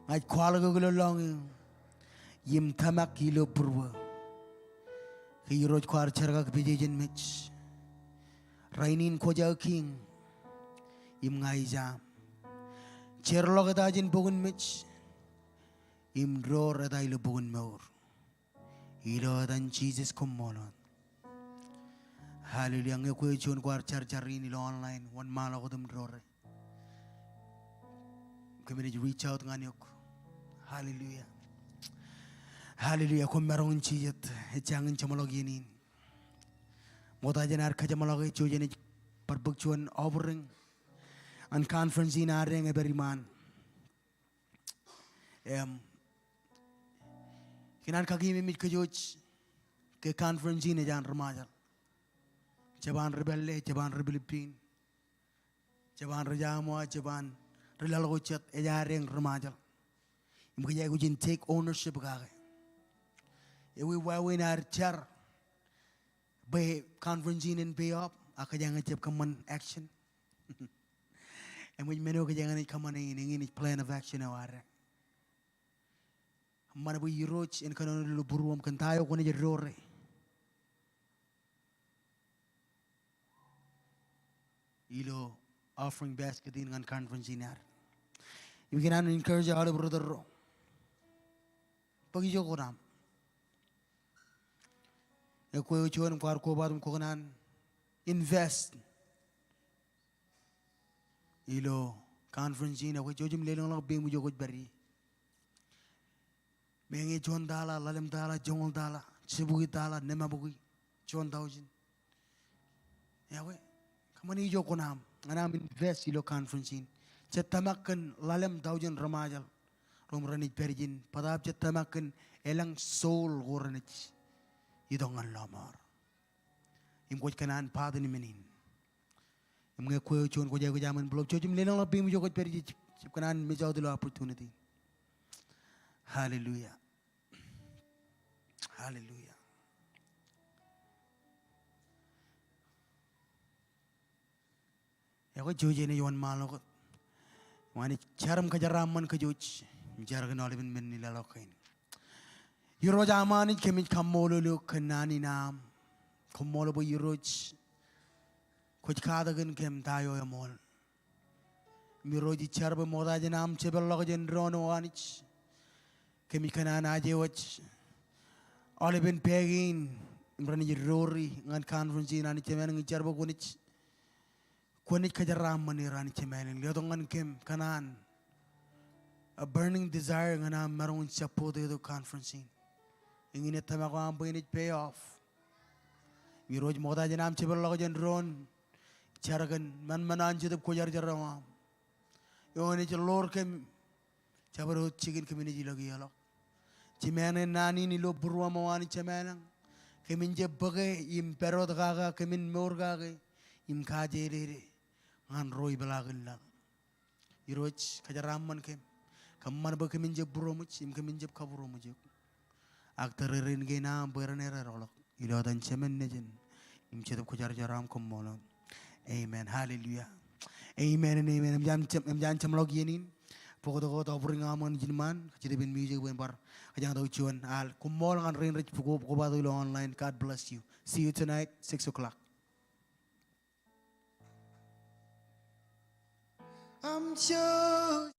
ngai kwala gulo long. Yim tamak kilo purwa. Ki roj kwar charga kbijin mich. Rainin koja king. Yim ngai jam. Cherlo ka dajin bugun mich. Im dror adaylo bugun maur. Ilo dan Jesus Komol. Hallelujah. Nge kwe chon kwar charin ilo online. One mala ko dum dror. Kami reach out nganyok. Hallelujah. Hallelujah. Kung merong chiyat. Echangin chamolog yenin. Mota janar ka chamolog echo jeni parbukchuan offering. An conference in aring every man. Kinan kagimi mit kajoch ke conference in jan ramajan. Jaban rebelle, jaban rebelipin. Jaban rajamo, jaban relalgochat ejaring ramajan. Imkaya gujin take ownership gage. Ewi wawe na char be conference in pay up akajang chep kaman action. And when meno ka jangan come on in plan of action awara. Mana bu yiroch in kanon lu buruam kan tayo ko ni rore. Ilo offering basket in ngan conference inar. You can encourage all of brother ro. Pagi jo ko ram. E ko yo chon kwar ko badum ko nan invest. Ilo conference ina ko jojum lelong lang be mu jo ko bari. Mengi chon dala lalem dala jongol dala chibugi dala nema bugi chon daujin. Yawe kamani jo ko nam anam invest ilo conference in. Cetamakan lalem daujin ramajal. Rom ranit perjin padap cetamakan elang soul goranich. Idongan lamar. Imkoj kanan padani menin. Imge kuyo chon ko jago jaman blog chojum lelang la bim jokot perji chip kanan me jaw dilo opportunity. Hallelujah. Hallelujah. Ya ko joje ne yon malo ko. Wani charam ka jaramman ka joj. Jarga no leben men ni lalokain. Yuro jamani kemit kamolo lo kanani nam. Komol bo yuroj. Kuch kadagan kem tayo ya mol. Miroji charba moda janam chebel lo jen rono anich. Kemi kanana aje wach. Ole ben pegin imrani jirori ngan conference nani chemen ngi charba kunich. Kunich kajaram mani rani chemen. Liyo ngan kem kanan. A burning desire ngana marong chapo de do conference. Ingin etama ko ambo init pay off. Miroj moda janam chebel lo jen ron. Charagan man manan jadab ko jar jarawam. Yoni chalor kem chabarot chicken community lagi alok. Chimene nani ni lo burwa mawani chamenang. Kemin je bagay im perot gaga kemin mor gaga im kaje re ngan roy balagan lang. Iroj kajaramman kem. Kamman ba kemin je buromuch im kemin je kaburomuch. Aktarerin gena beranera rolok. Ilodan chemen nejen im chadab ko jar jaram Komol. Amen. Hallelujah. Amen and amen. Em jan chamlog yenin. Pokok to bring amon jinman. Jadi ben music ben bar. Kajang tau cuan al. Komol ngan rain rich pokok batu online. God bless you. See you tonight 6 o'clock. I'm chosen.